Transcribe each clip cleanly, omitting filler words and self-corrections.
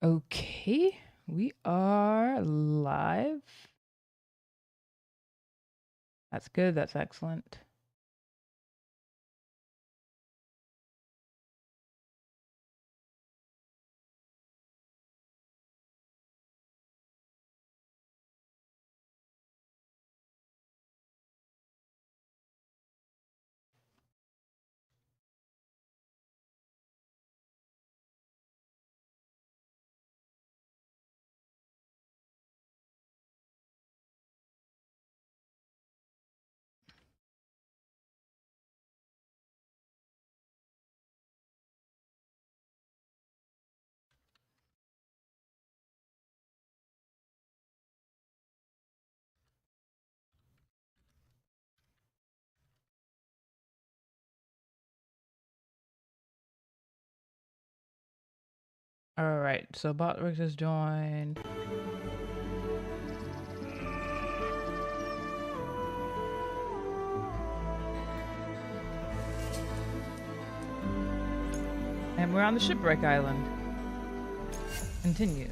Okay, we are live. That's good. That's excellent. All right, so Botworks has joined. And we're on the shipwreck island. Continue.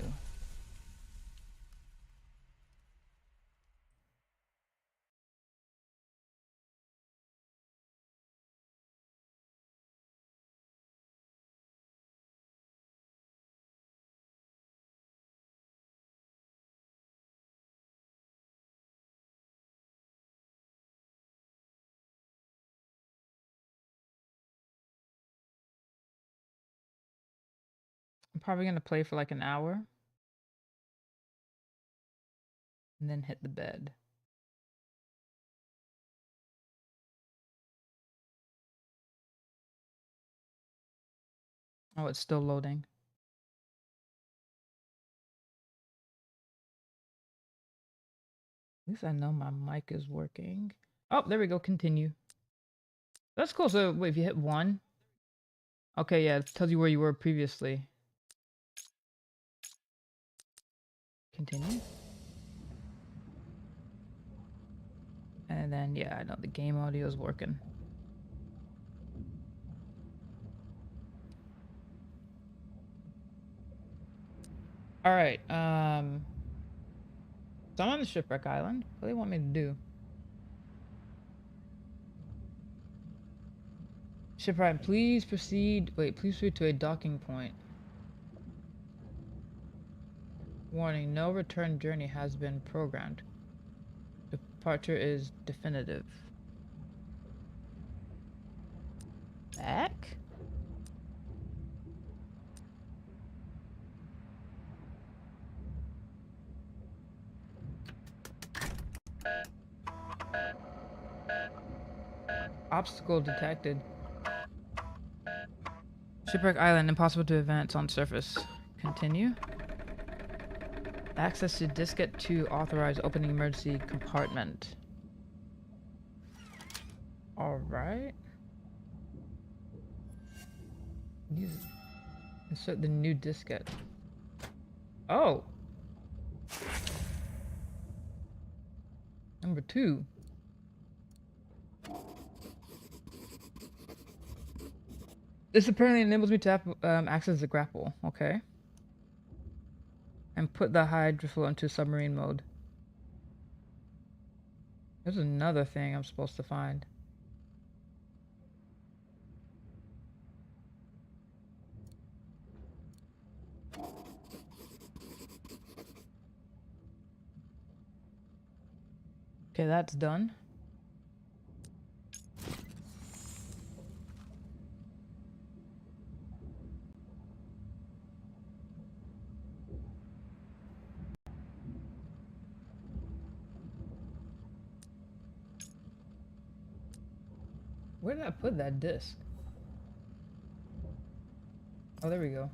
I'm probably gonna play for like an hour and then hit the bed. Oh, it's still loading. At least I know my mic is working. Oh, there we go. Continue. That's cool. So wait, if you hit one, okay, yeah, it tells you where you were previously. Continue. And then yeah, I know the game audio is working. All right. So I'm on the shipwreck island. What do they want me to do? Shipwreck, please proceed. Wait, please proceed to a docking point. Warning, no return journey has been programmed. Departure is definitive. Back? Obstacle detected. Shipwreck island, impossible to advance on surface. Continue. Access to diskette 2 authorized opening emergency compartment. Alright. Insert the new diskette. Oh! Number 2. This apparently enables me to access the grapple. Okay. And put the hydroflow into submarine mode. There's another thing I'm supposed to find. Okay, that's done. Where did I put that disc? Oh, there we go.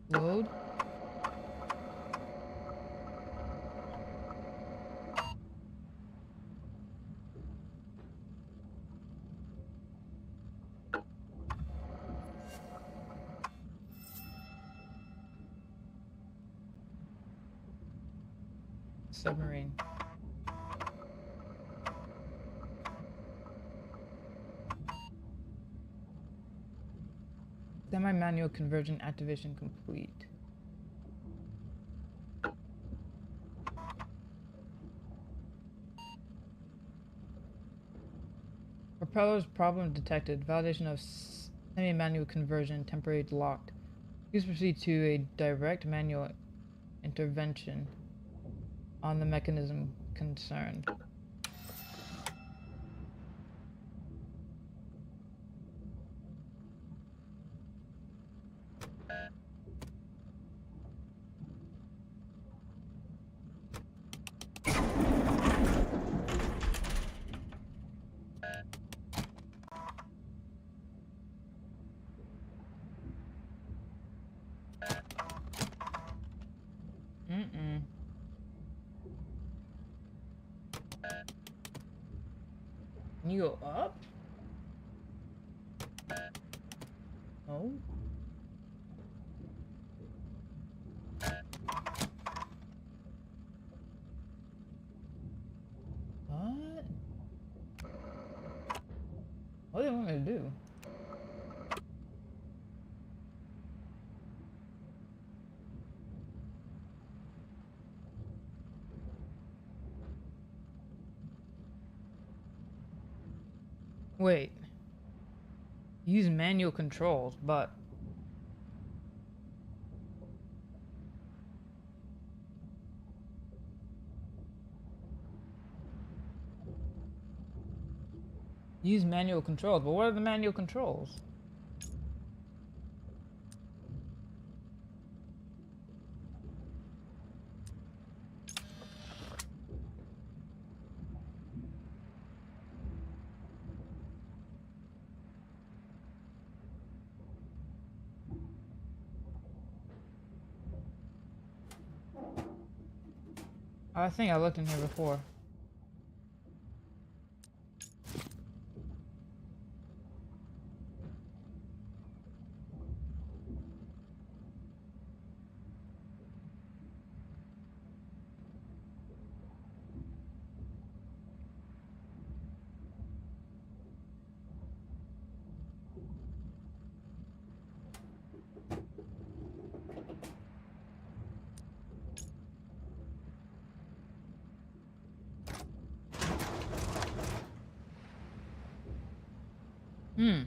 Load. submarine. Semi-manual conversion activation complete. Propellers problem detected. Validation of semi-manual conversion temporarily locked. Please proceed to a direct manual intervention on the mechanism concerned. Mm-mm. Can you go up? No. What? What do they want me to do? Wait. Use manual controls, but use manual controls. But what are the manual controls? I think I looked in here before. Hmm.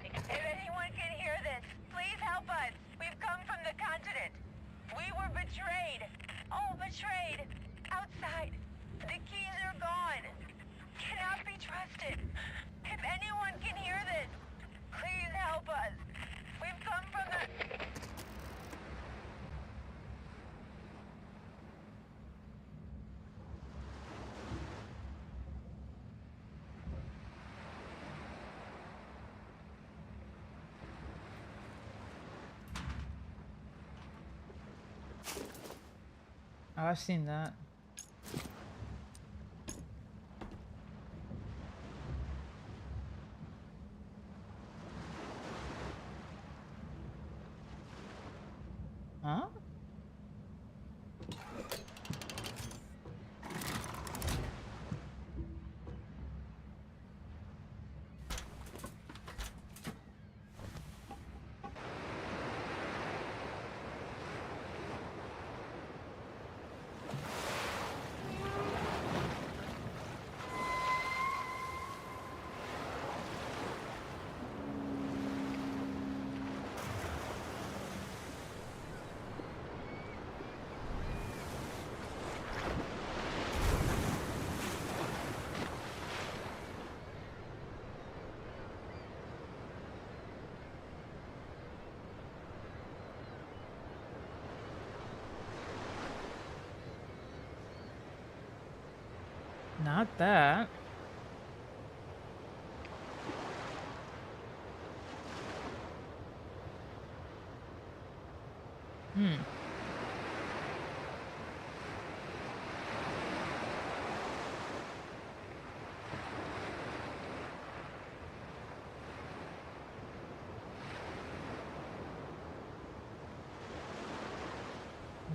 If anyone can hear this, please help us. We've come from the continent. We were betrayed. Oh, betrayed. Outside. The keys are gone. Cannot be trusted. If anyone can hear this, please help us. We've come from the... Oh, I've seen that. Huh? Not that. Hmm.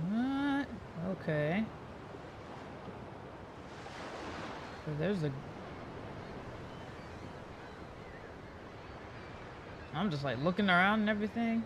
What? Okay. So there's a... I'm just like looking around and everything.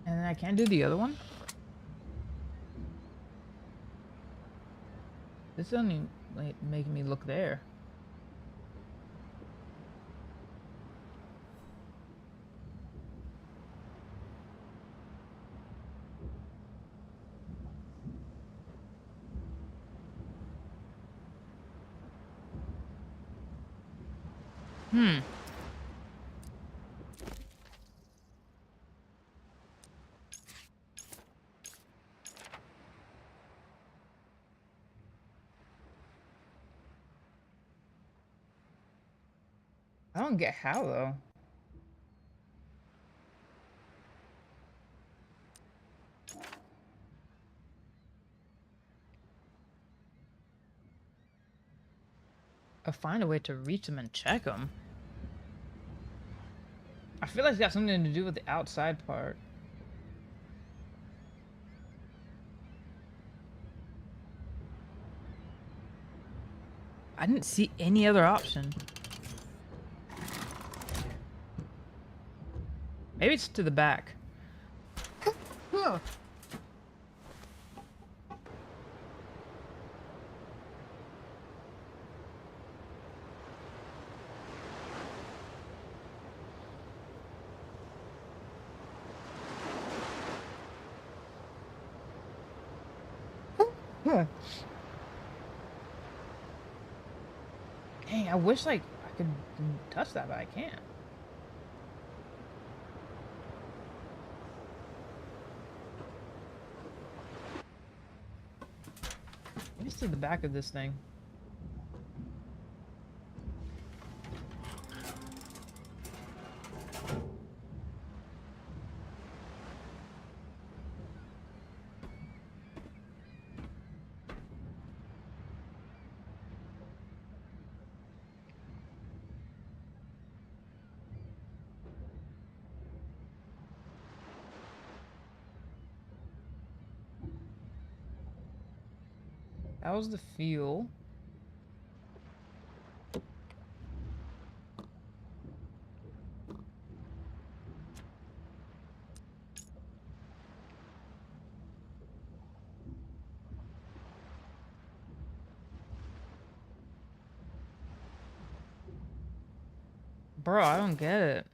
And I can't do the other one? This only like making me look there. Hmm. I don't get how though. I find a way to reach them and check them. I feel like it's got something to do with the outside part. I didn't see any other option. Maybe it's to the back. Dang, I wish like I could touch that, but I can't. Maybe it's to the back of this thing. That was the fuel. Bro, I don't get it.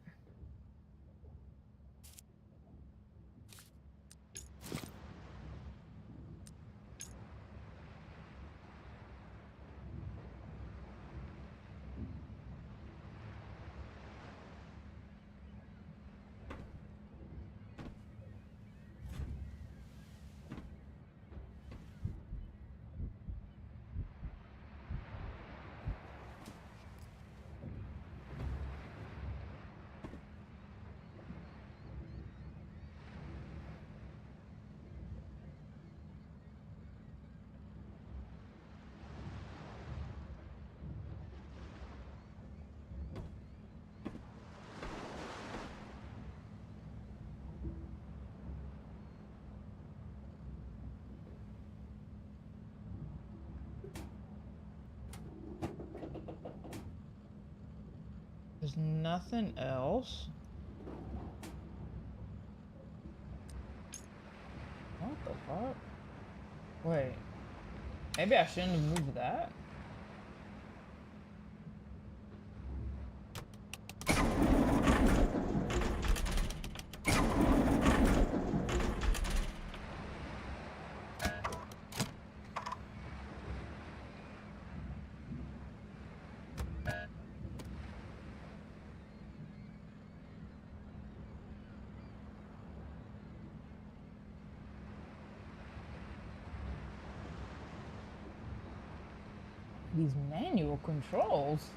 There's nothing else. What the fuck? Wait. Maybe I shouldn't have moved that? These manual controls.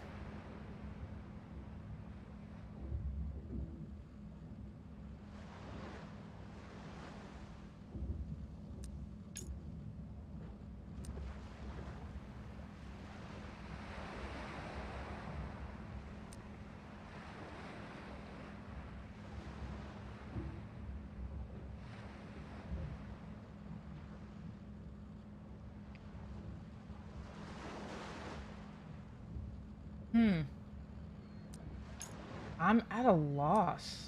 I'm at a loss.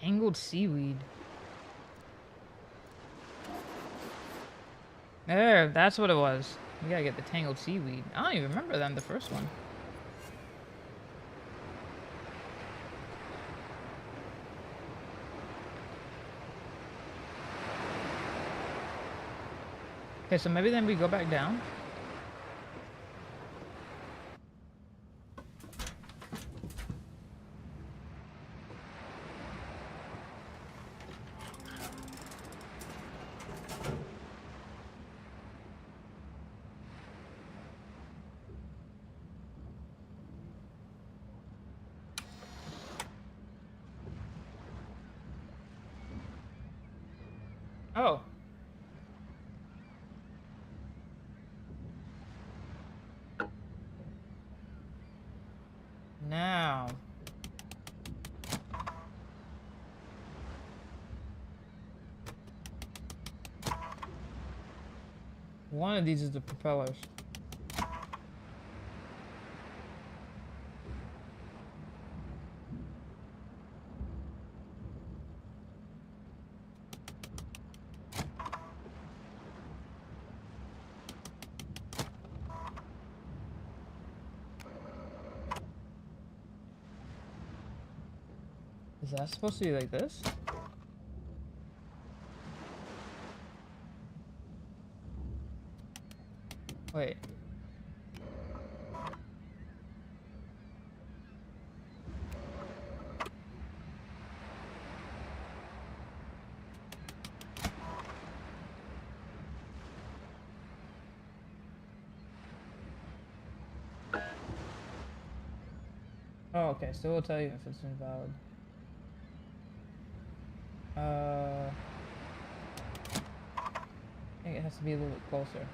Tangled seaweed. There, that's what it was. We gotta get the tangled seaweed. I don't even remember that in the first one. Okay, so maybe then we go back down. Oh. Now. One of these is the propellers. Is that supposed to be like this? Wait. Oh, okay, so it'll tell you if it's invalid. I think it has to be a little bit closer.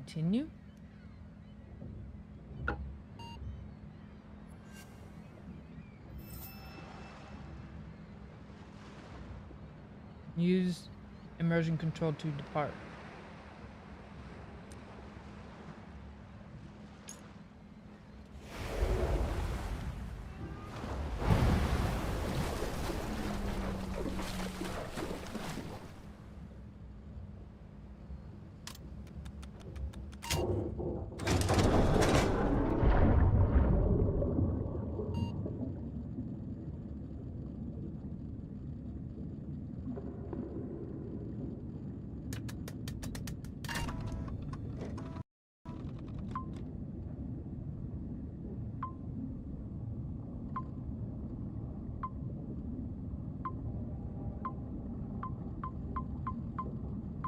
Continue? Use immersion control to depart.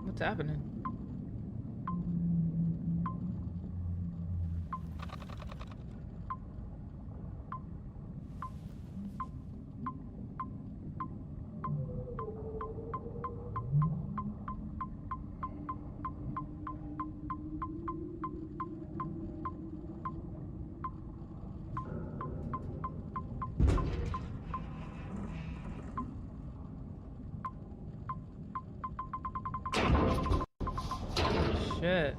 What's happening? Shit.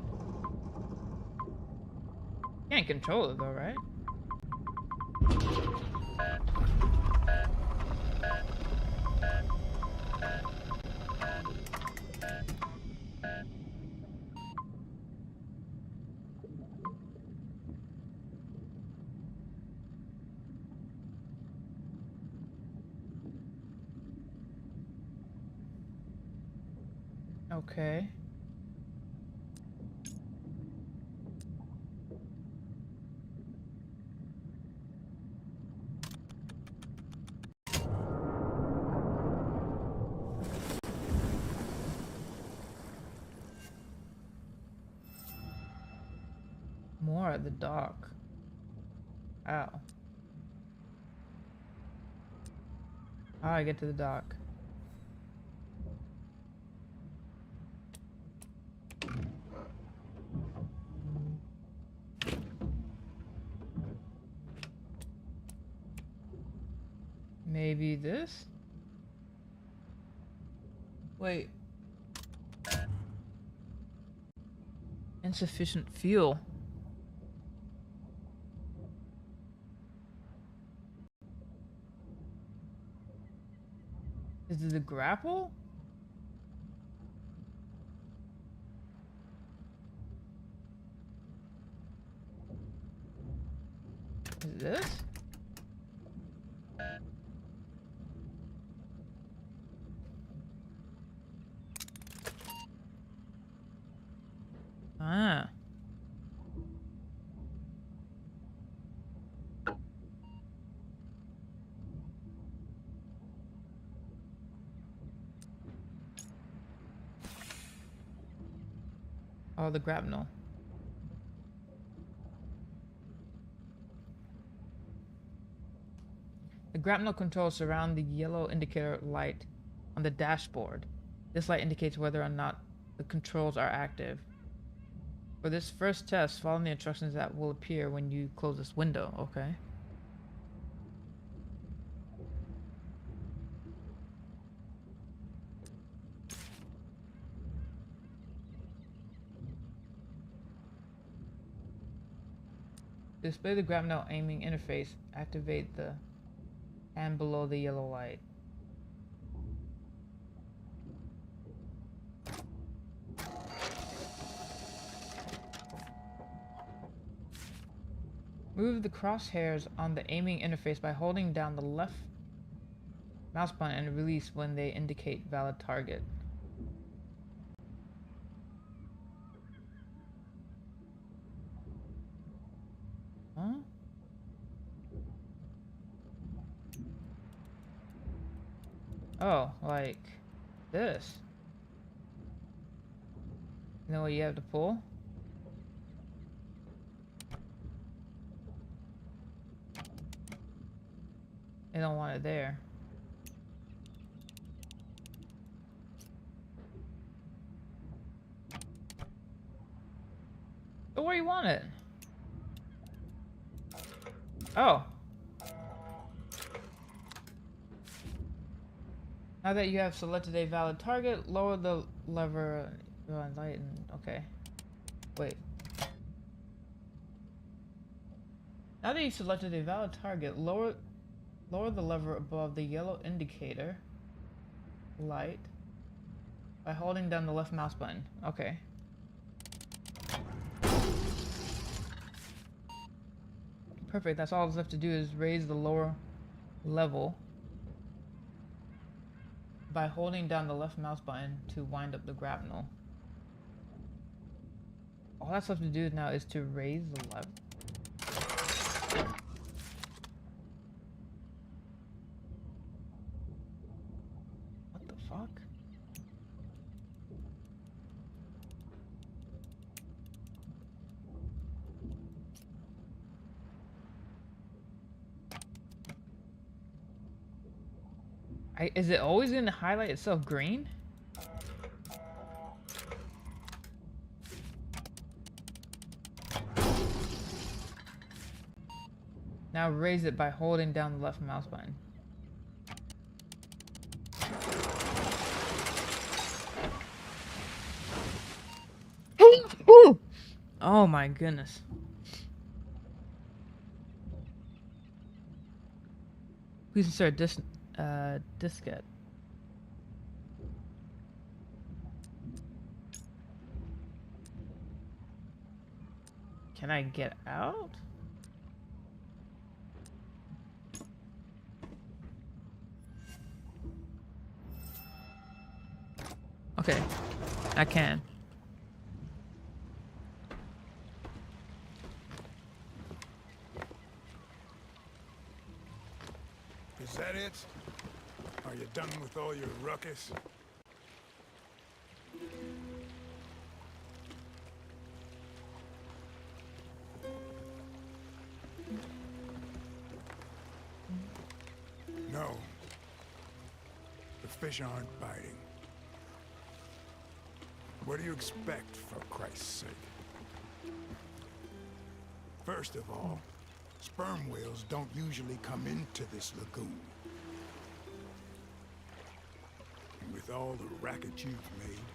Can't control it though, right? Okay. More at the dock. Ow. How do I get to the dock? Maybe this? Wait. Insufficient fuel. Is it the grapple? Is it this? Ah. Oh, the grapnel. The grapnel controls surround the yellow indicator light on the dashboard. This light indicates whether or not the controls are active. For this first test, follow the instructions that will appear when you close this window, okay? Display the grapnel aiming interface. Activate the hand below the yellow light. Move the crosshairs on the aiming interface by holding down the left mouse button and release when they indicate valid target. Huh? Oh, like this. You know what you have to pull? They don't want it there. But where you want it? Oh. Now that you have selected a valid target, lower the lever. Light and okay. Wait. Now that you've selected a valid target, lower the lever above the yellow indicator light by holding down the left mouse button. Okay. Perfect. That's all that's left to do is raise the lower level by holding down the left mouse button to wind up the grapnel. All that's left to do now is to raise the lever. What the fuck? Is it always going to highlight itself green? Now raise it by holding down the left mouse button. Oh my goodness. Please insert diskette. Can I get out? Okay, I can. Is that it? Are you done with all your ruckus? No. The fish aren't biting. What do you expect, for Christ's sake? First of all, sperm whales don't usually come into this lagoon. And with all the racket you've made,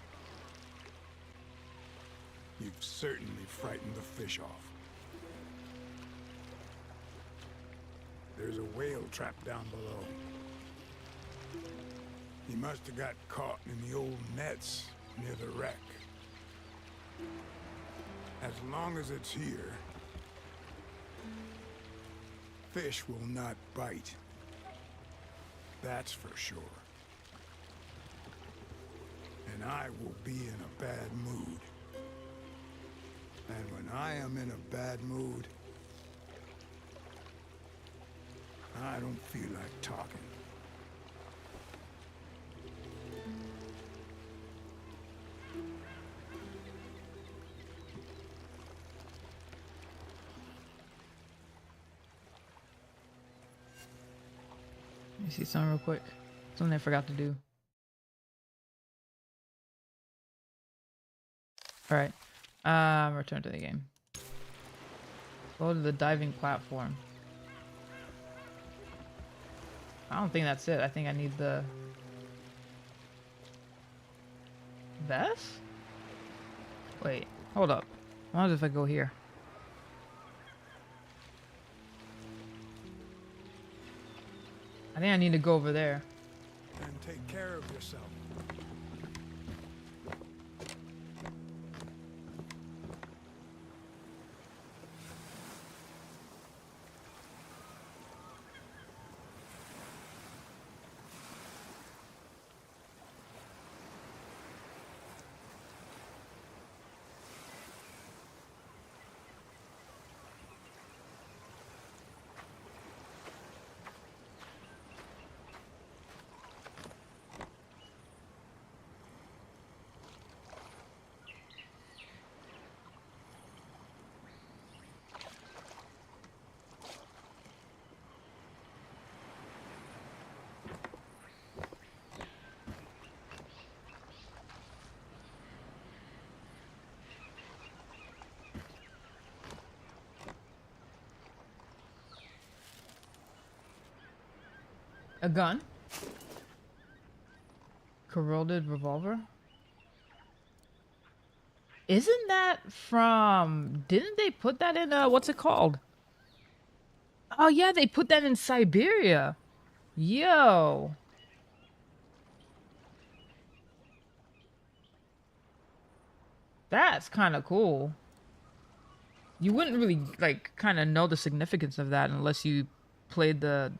you've certainly frightened the fish off. There's a whale trap down below. He must have got caught in the old nets near the wreck. As long as it's here, fish will not bite. That's for sure. And I will be in a bad mood. And when I am in a bad mood, I don't feel like talking. Let me see something real quick. Something I forgot to do. Alright. Return to the game. Go to the diving platform. I don't think that's it. I think I need the vest? Wait, hold up. What if I go here? I think I need to go over there. And take care of yourself. A gun? Corroded revolver? Isn't that from... Didn't they put that in, what's it called? Oh, yeah, they put that in Siberia. Yo. That's kind of cool. You wouldn't really, like, kind of know the significance of that unless you played the...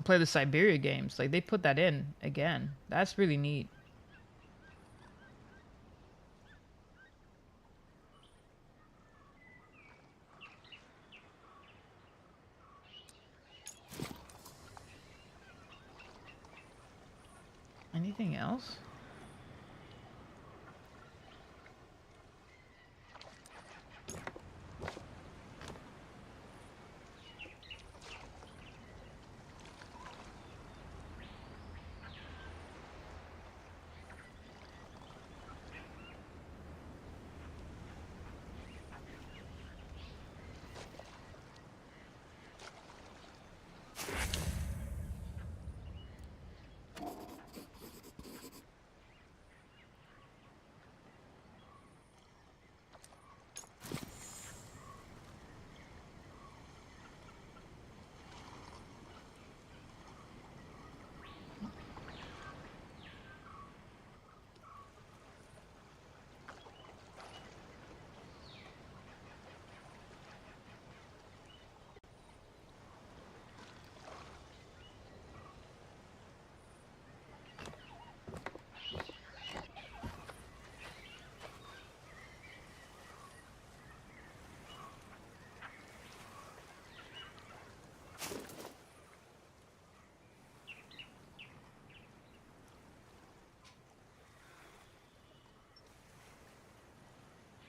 Play the Siberia games. Like, they put that in again. That's really neat. Anything else?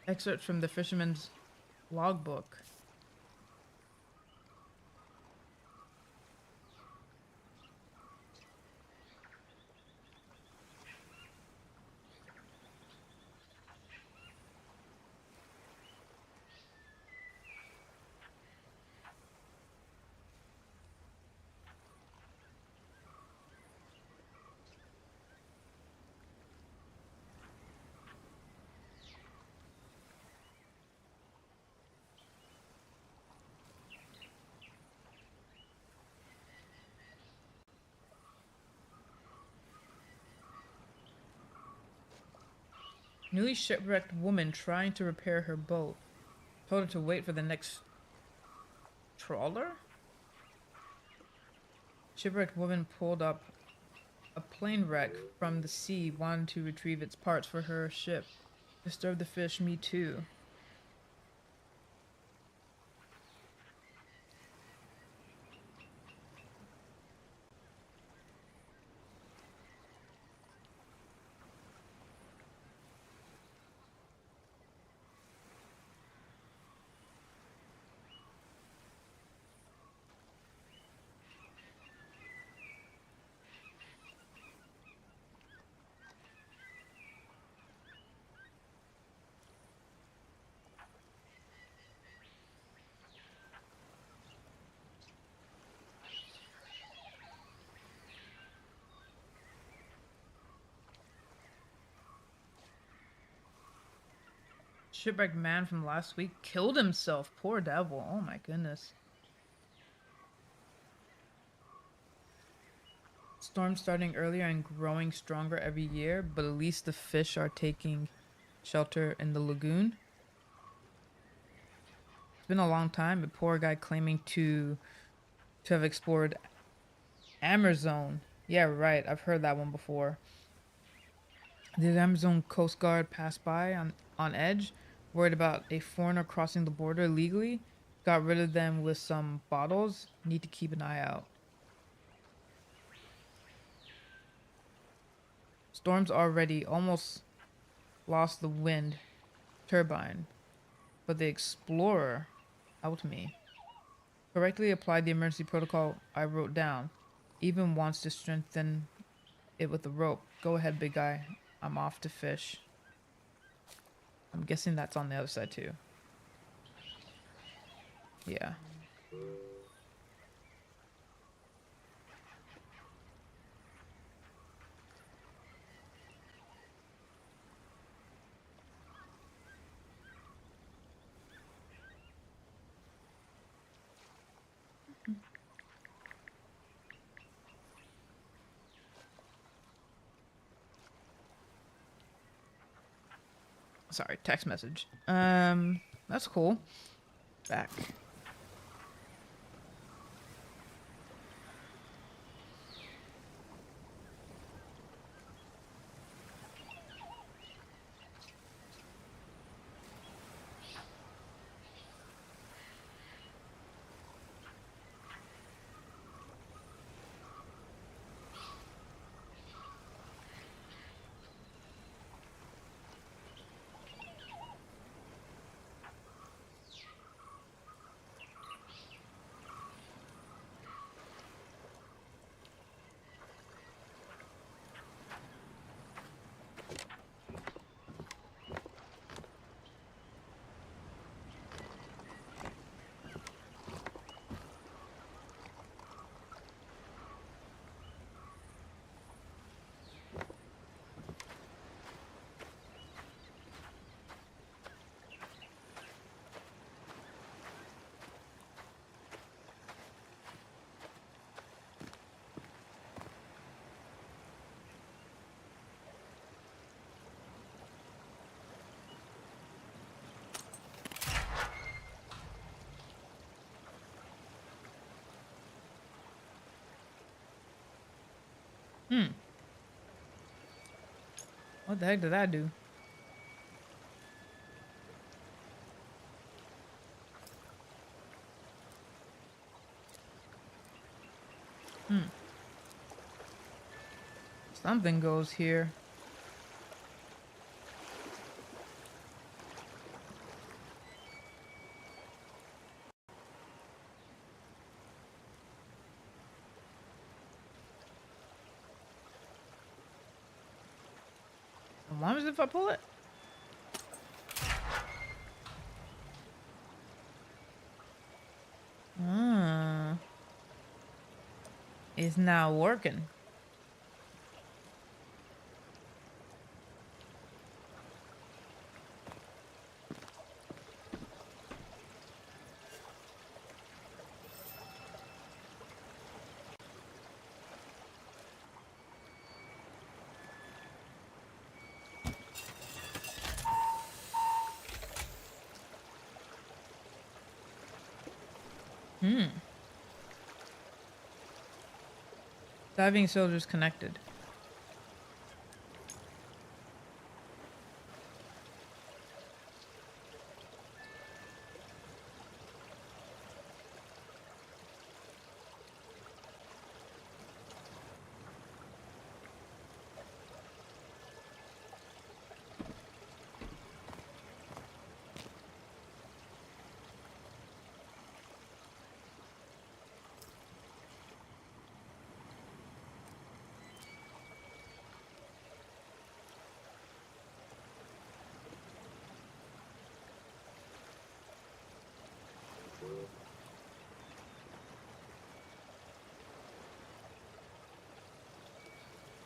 Excerpt from the fisherman's logbook. Newly shipwrecked woman trying to repair her boat. Told her to wait for the next trawler? Shipwrecked woman pulled up a plane wreck from the sea, wanted to retrieve its parts for her ship. Disturb the fish, me too. Shipwrecked man from last week killed himself. Poor devil. Oh my goodness. Storm starting earlier and growing stronger every year, but at least the fish are taking shelter in the lagoon. It's been a long time, but poor guy claiming to have explored Amerzone. Yeah, right. I've heard that one before. The Amerzone Coast Guard passed by on edge, worried about a foreigner crossing the border illegally. Got rid of them with some bottles. Need to keep an eye out. Storm's already almost lost the wind turbine, but the Explorer helped me. Correctly applied the emergency protocol I wrote down. Even wants to strengthen it with the rope. Go ahead, big guy. I'm off to fish. I'm guessing that's on the other side too. Yeah. Sorry, text message. That's cool. Back. What the heck did that do? Something goes here. What happens if I pull it? Ah. It's not working. Diving soldiers connected.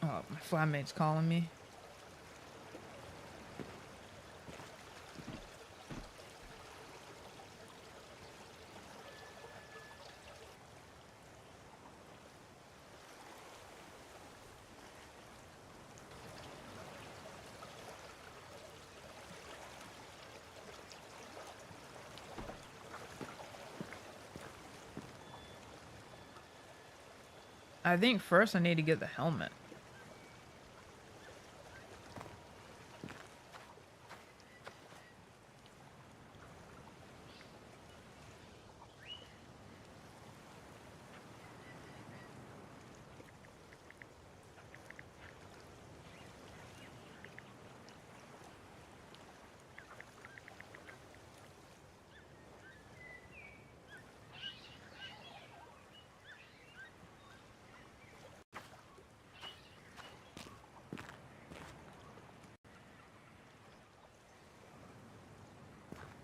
Oh, my flatmate's calling me. I think first I need to get the helmet.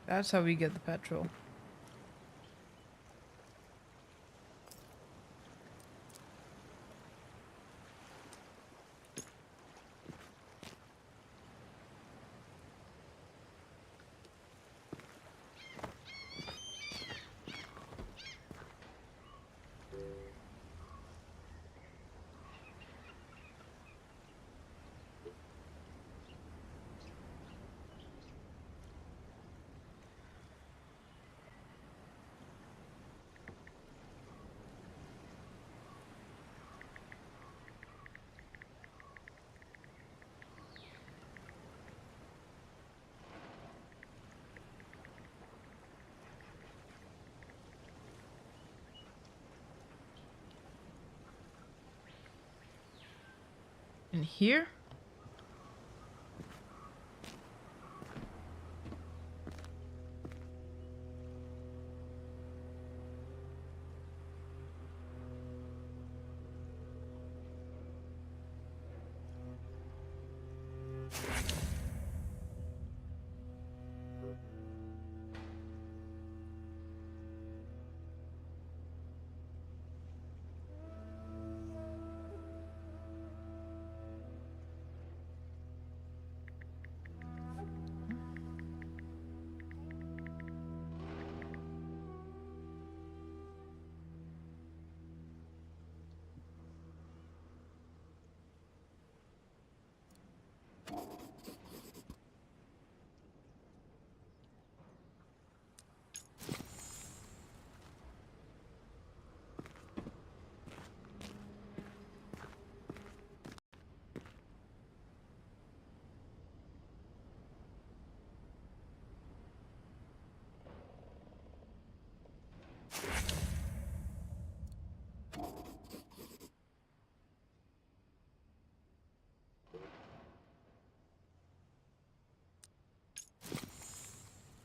That's how we get the petrol. In here?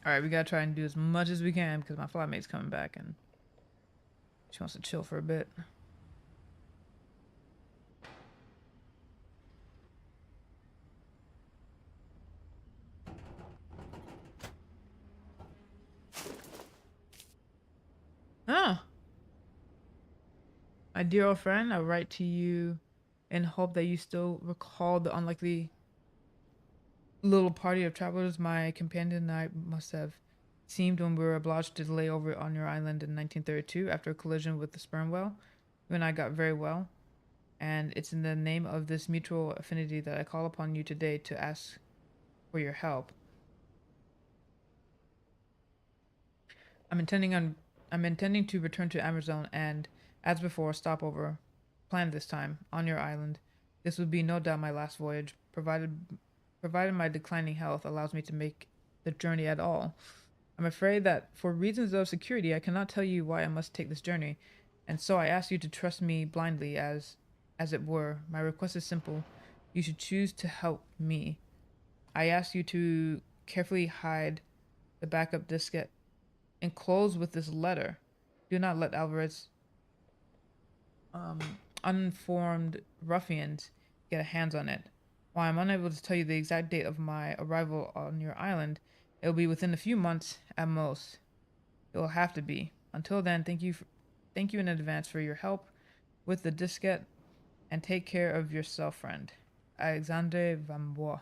Alright, we gotta try and do as much as we can because my flatmate's coming back and she wants to chill for a bit. Ah! My dear old friend, I write to you in hope that you still recall the unlikely little party of travelers my companion and I must have seemed when we were obliged to delay over on your island in 1932 after a collision with the sperm whale. You and I got very well, and it's in the name of this mutual affinity that I call upon you today to ask for your help. I'm intending to return to Amerzone and, as before, stop over, planned this time, on your island. This would be no doubt my last voyage, provided my declining health allows me to make the journey at all. I'm afraid that for reasons of security I cannot tell you why I must take this journey, and so I ask you to trust me blindly as it were. My request is simple. You should choose to help me. I ask you to carefully hide the backup diskette enclosed with this letter. Do not let Alvarez um, uninformed ruffians get a hands on it. While I'm unable to tell you the exact date of my arrival on your island, it will be within a few months at most. It will have to be. Until then, thank you in advance for your help with the diskette, and take care of yourself, friend. Alexandre Vambois.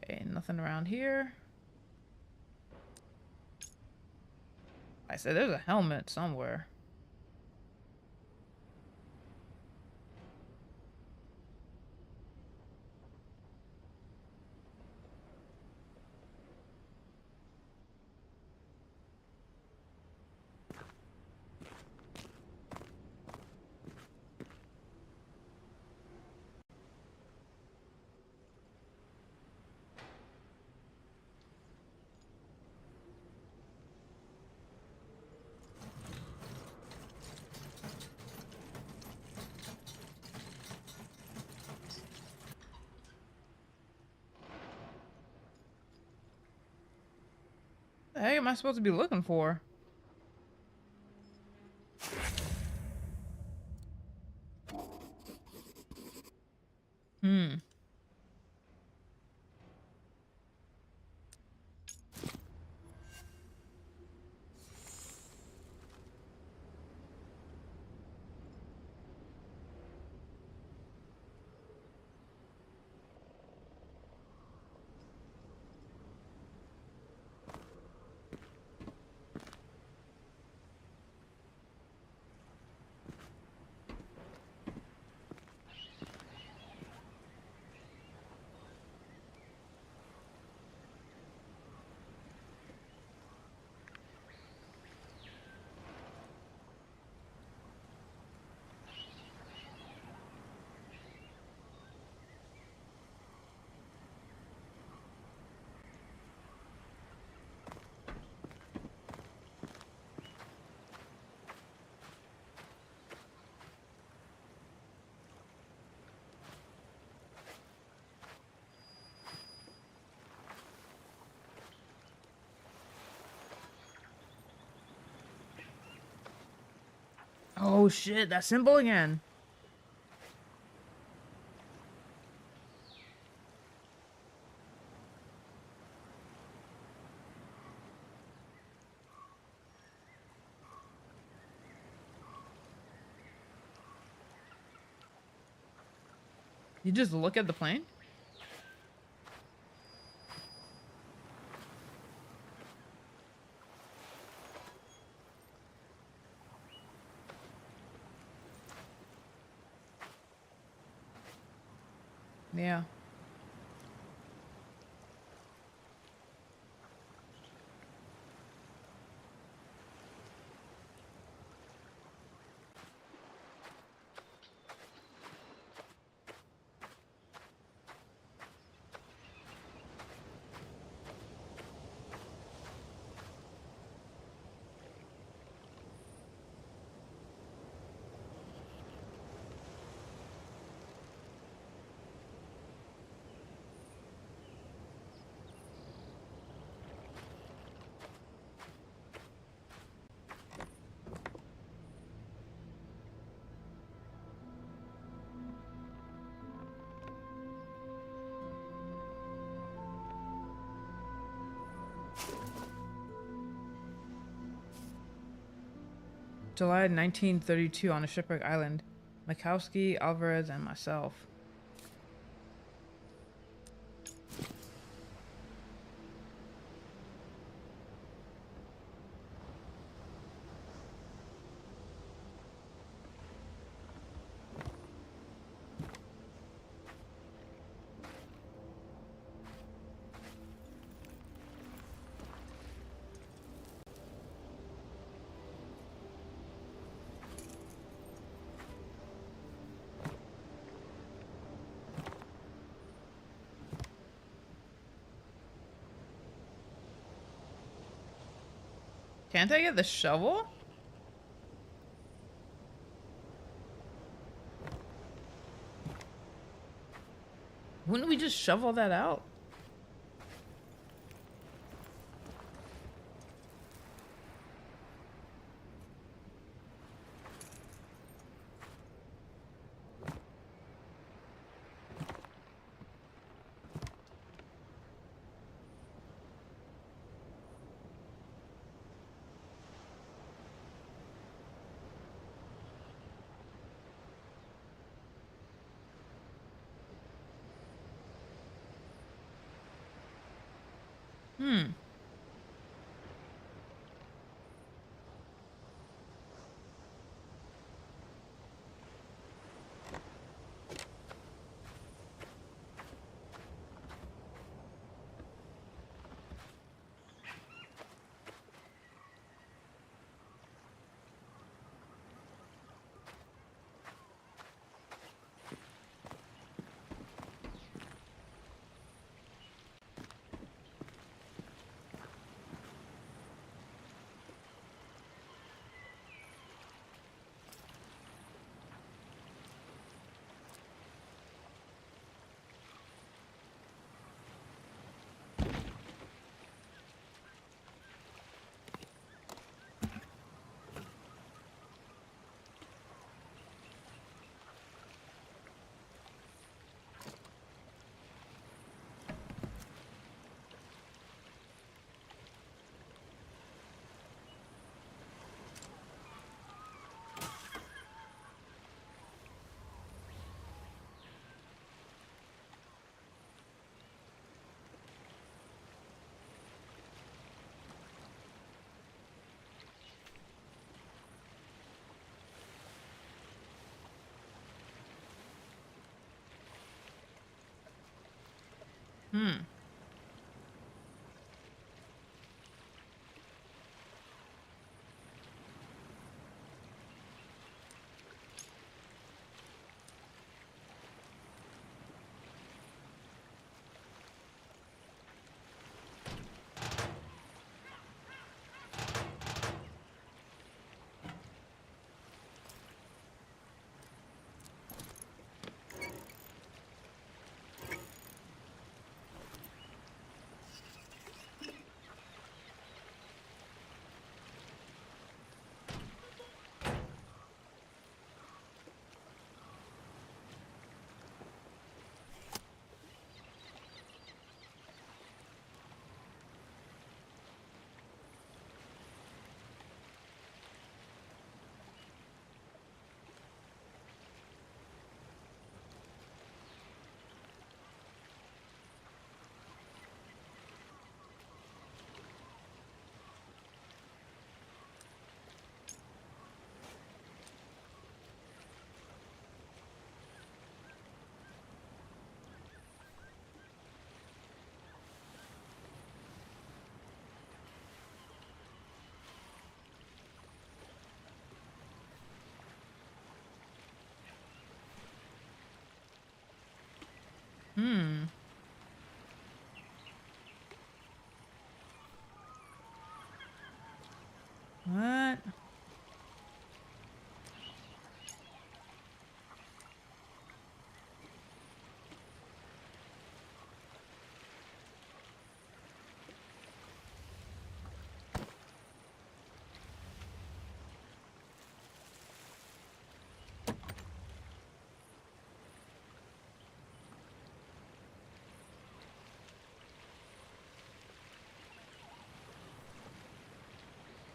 Okay, nothing around here. I said there's a helmet somewhere. The heck am I supposed to be looking for? Hmm. Oh shit, that symbol again. You just look at the plane? Yeah. July 1932 on a shipwreck island. Mikowski, Alvarez, and myself. Can't I get the shovel? Wouldn't we just shovel that out? Hmm. Hmm. Hmm. What?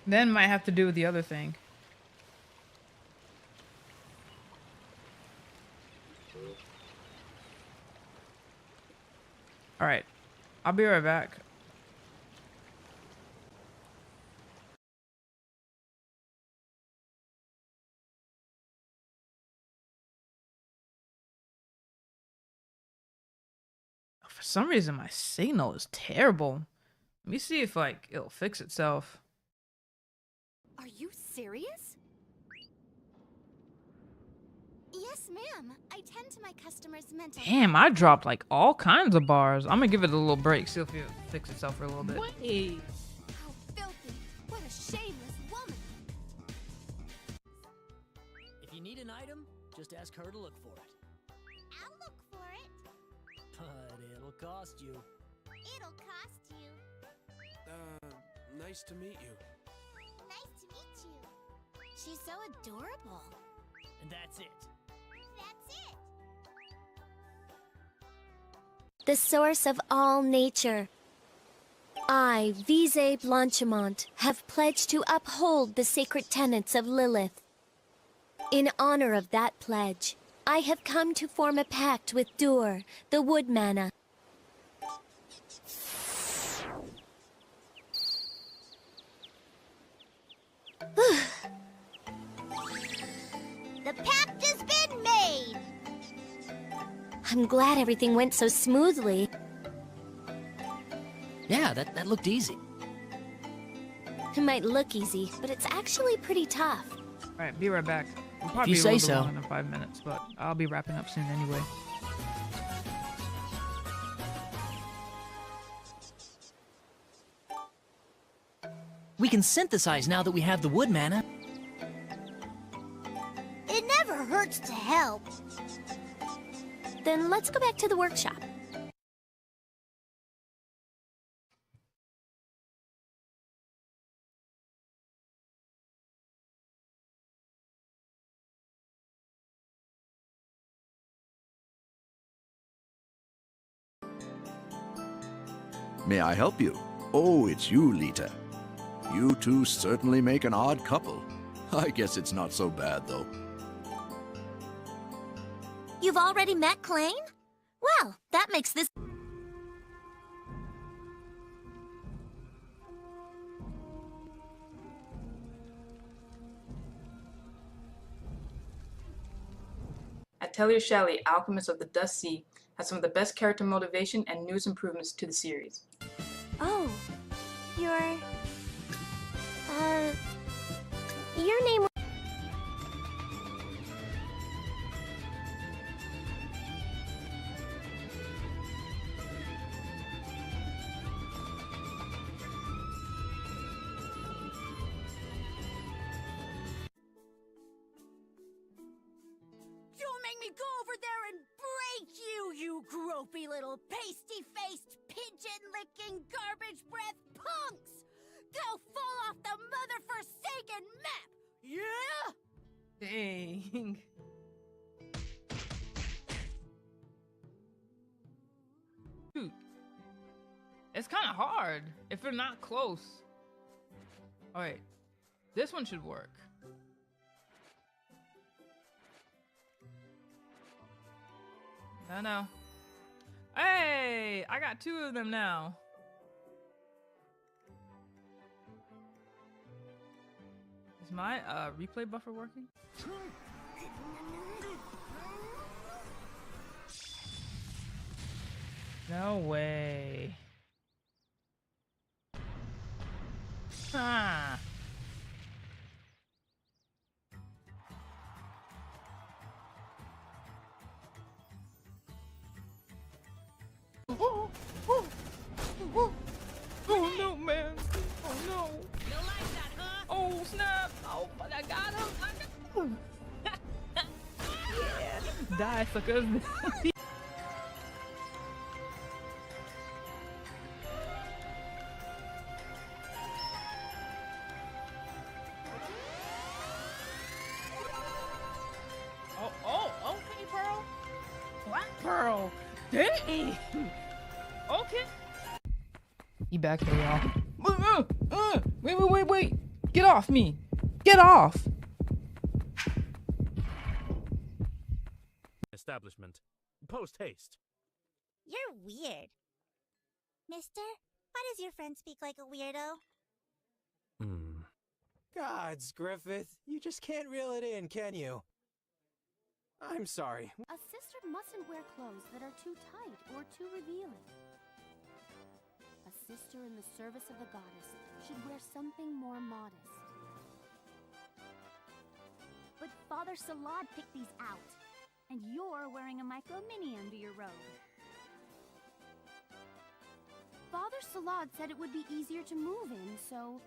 Then might have to do with the other thing. All right. I'll be right back. For some reason, my signal is terrible. Let me see if, like, it'll fix itself. Are you serious? Yes, ma'am. I tend to my customers' mental Damn, I dropped, like, all kinds of bars. I'm gonna give it a little break, see if it'll fix itself for a little bit. Wait. How filthy! What a shameless woman! If you need an item, just ask her to look for it. I'll look for it. But it'll cost you. It'll cost you. Nice to meet you. Nice to meet you. She's so adorable. And that's it. That's it. The source of all nature. I, Vise Blanchimont, have pledged to uphold the sacred tenets of Lilith. In honor of that pledge, I have come to form a pact with Dur, the wood mana. The pact has been made. I'm glad everything went so smoothly. Yeah, that looked easy. It might look easy, but it's actually pretty tough. All right, be right back. We'll probably you be a say little bit so. longer than 5 minutes, but I'll be wrapping up soon anyway. We can synthesize now that we have the wood mana. It never hurts to help. Then let's go back to the workshop. May I help you? Oh, it's you, Lita. You two certainly make an odd couple. I guess it's not so bad, though. You've already met Klain? Well, that makes this... Atelier Shelley, Alchemist of the Dust Sea, has some of the best character motivation and newest improvements to the series. Oh, your name. Don't make me go over there and break you, you gropey little pasty-faced, pigeon-licking, garbage-breath punks! Go fall off the mother-forsaken map, yeah? Dang. Shoot. It's kind of hard if they're not close. Alright. This one should work. No. Hey! I got 2 of them now. Is my replay buffer working? No way. Ah. Die, suckers. Okay, Pearl. Black Pearl. Dang. Okay. He back here, y'all. Wait. Get off me. Get off. Establishment. Post haste. You're weird. Mister, why does your friend speak like a weirdo? Gods, Griffith, you just can't reel it in, can you? I'm sorry. A sister mustn't wear clothes that are too tight or too revealing. A sister in the service of the goddess should wear something more modest. But Father Salad picked these out, and you're wearing a micro mini under your robe. Father Salad said it would be easier to move in, so...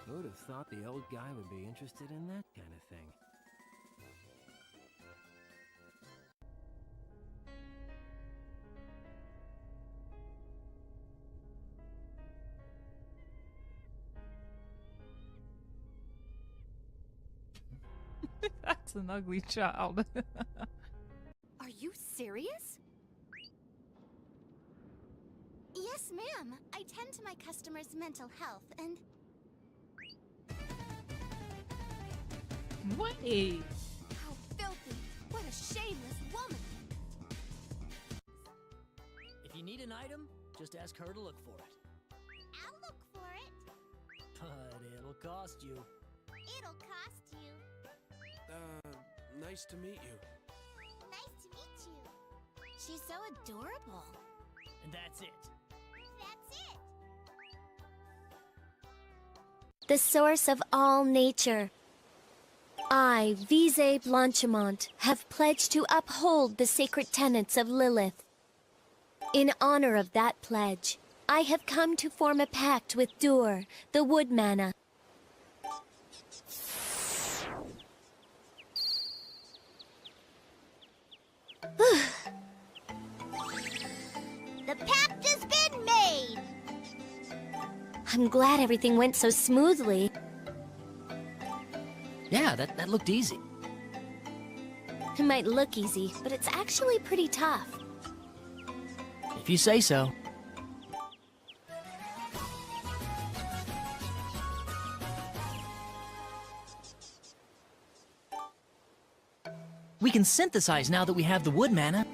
Who would have thought the old guy would be interested in that kind of thing? That's an ugly child. Are you serious? Yes, ma'am. I tend to my customers' mental health, and... Wait. How filthy! What a shameless woman! If you need an item, just ask her to look for it. I'll look for it. But it'll cost you. It'll cost you. Nice to meet you. Nice to meet you. She's so adorable. And that's it. That's it. The source of all nature. I, Vise Blanchimont, have pledged to uphold the sacred tenets of Lilith. In honor of that pledge, I have come to form a pact with Dur, the wood mana. The pact has been made! I'm glad everything went so smoothly. Yeah, that looked easy. It might look easy, but it's actually pretty tough. If you say so. We can synthesize now that we have the wood mana.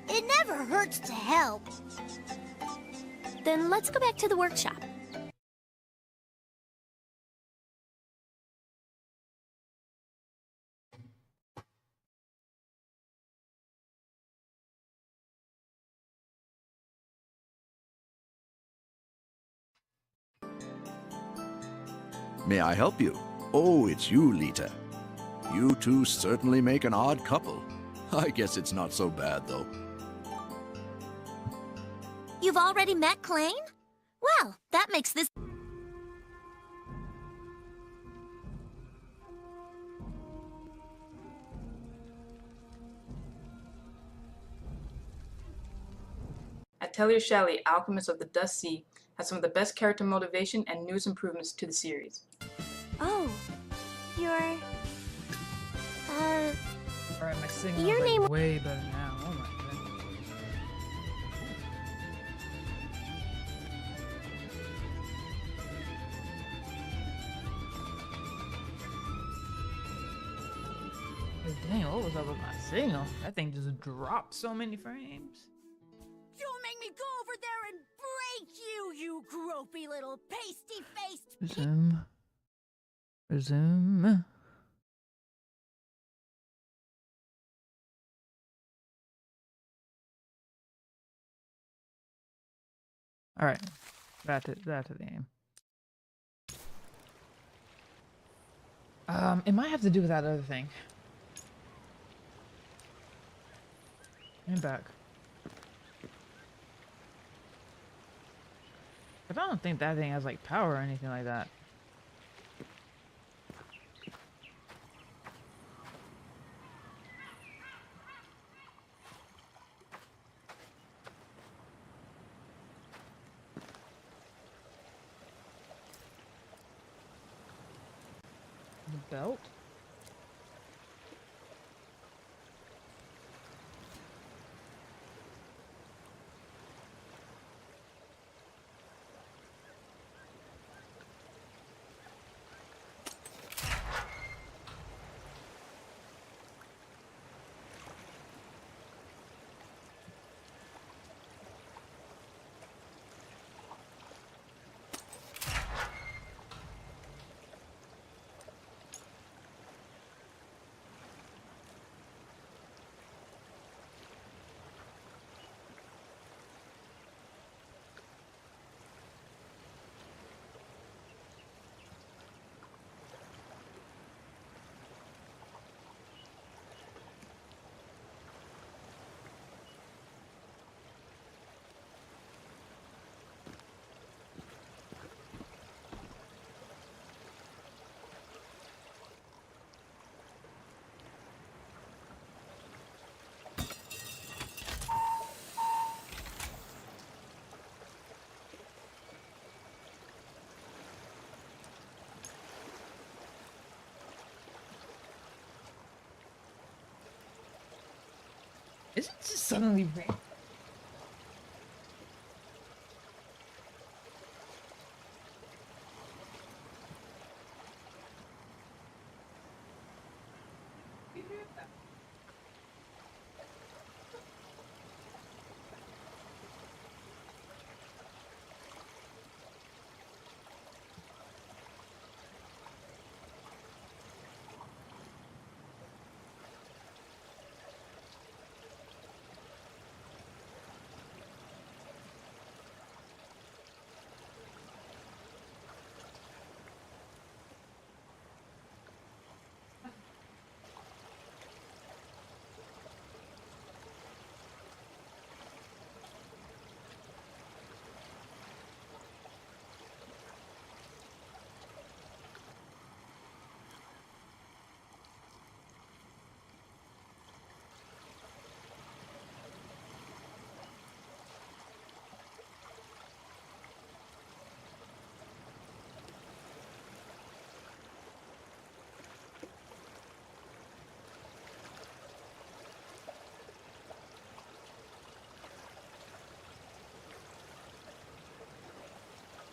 It never hurts to help. Then let's go back to the workshop. May I help you? Oh, it's you, Lita. You two certainly make an odd couple. I guess it's not so bad, though. You've already met Klain? Well, that makes this... Atelier Shelley, Alchemist of the Dust Sea, has some of the best character motivation and newest improvements to the series. Oh, you're... Alright, my signal Your is name- like way better now. Oh my goodness. Dang, what was up with my signal? That thing just dropped so many frames. Don't make me go over there and break you, you gropey little pasty-faced... Resume. Resume. Alright. Back to the game. It might have to do with that other thing. And back. But I don't think that thing has like power or anything like that. The belt? Is it just suddenly rain?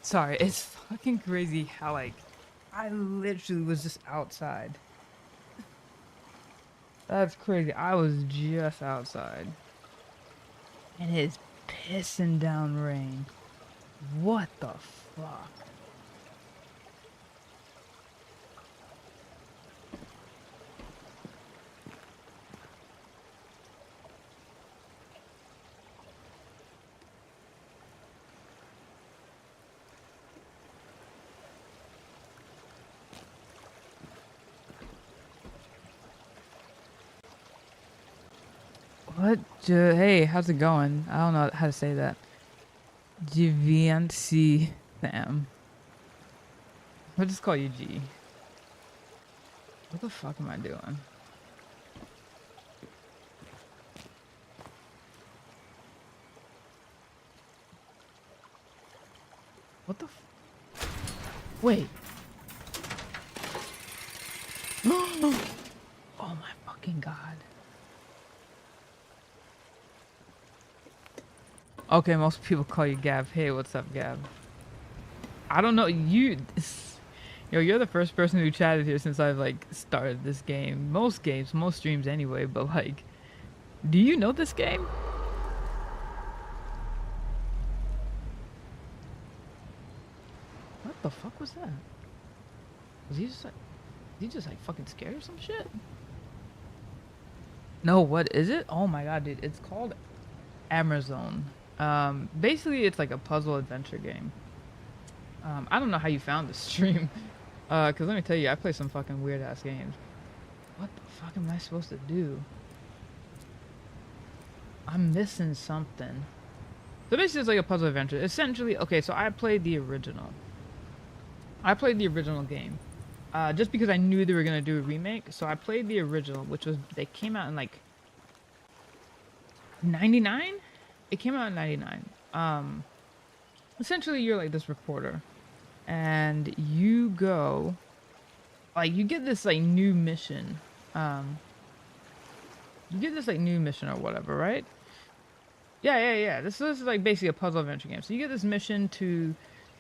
Sorry, it's fucking crazy how like I literally was just outside. That's crazy. I was just outside. And it's pissing down rain. What the fuck? What? Hey, how's it going? I don't know how to say that. Givenchy Sam. I'll just call you G. What the fuck am I doing? What the Wait. Oh my fucking god. Okay, most people call you Gab. Hey, what's up, Gab? I don't know, Yo, you're the first person who chatted here since I've, like, started this game. Most games, most streams anyway, but, like, do you know this game? What the fuck was that? Was he just, like, fucking scared or some shit? No, what is it? Oh my god, dude, it's called Amerzone. Basically, it's like a puzzle adventure game. I don't know how you found this stream. Cause let me tell you, I play some fucking weird ass games. What the fuck am I supposed to do? I'm missing something. So basically, it's like a puzzle adventure. Essentially, okay. So I played the original. I played the original game, just because I knew they were gonna do a remake. So I played the original, which was they came out in like '99. It came out in '99. Essentially, you're like this reporter, and you go, like, you get this like new mission. You get this like new mission or whatever, right? Yeah. This is like basically a puzzle adventure game. So you get this mission to,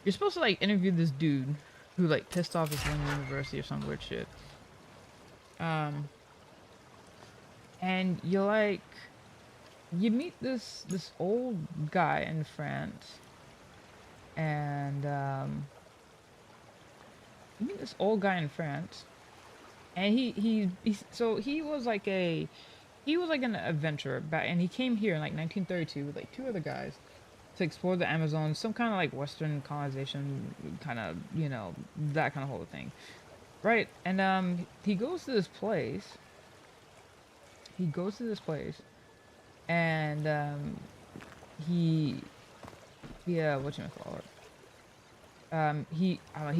you're supposed to like interview this dude who like pissed off his Lynn University or some weird shit. And you like, you meet this old guy in France, and you meet this old guy in France, and he was like an adventurer back, and he came here in like 1932 with like 2 other guys to explore the Amazon, some kind of like Western colonization kind of, you know, that kind of whole thing, right? And he goes to this place. And he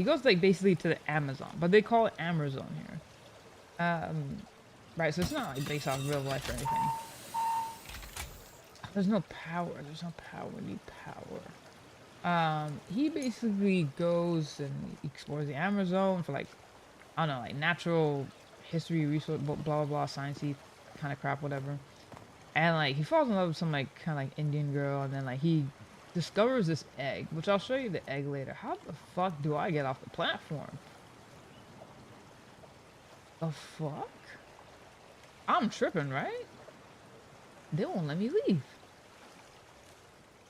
goes like basically to the Amazon, but they call it Amerzone here. Right, so it's not like based off real life or anything. There's no power. We need power. He basically goes and explores the Amerzone for like, I don't know, like natural history, resource, blah blah blah, sciencey kind of crap, whatever. And like he falls in love with some like kind of like Indian girl, and then like he discovers this egg, which I'll show you the egg later. How the fuck do I get off the platform? The fuck? I'm tripping, right? They won't let me leave.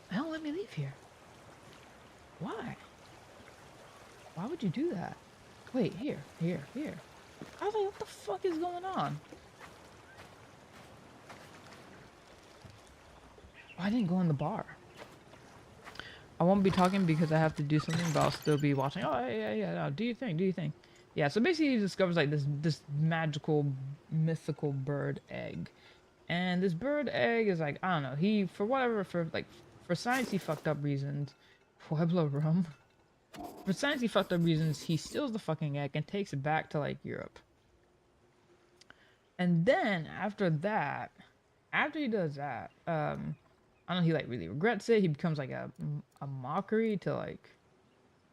They don't let me leave here. Why? Why would you do that? Wait, here. I was like, what the fuck is going on? I didn't go in the bar. I won't be talking because I have to do something, but I'll still be watching. Oh, yeah. No, do you think? Yeah, so basically he discovers like this magical, mythical bird egg. And this bird egg is like, I don't know, for sciencey fucked up reasons, Pueblo rum. For sciencey fucked up reasons, he steals the fucking egg and takes it back to like Europe. And then after he does that, I don't know, he like really regrets it. He becomes like a mockery to like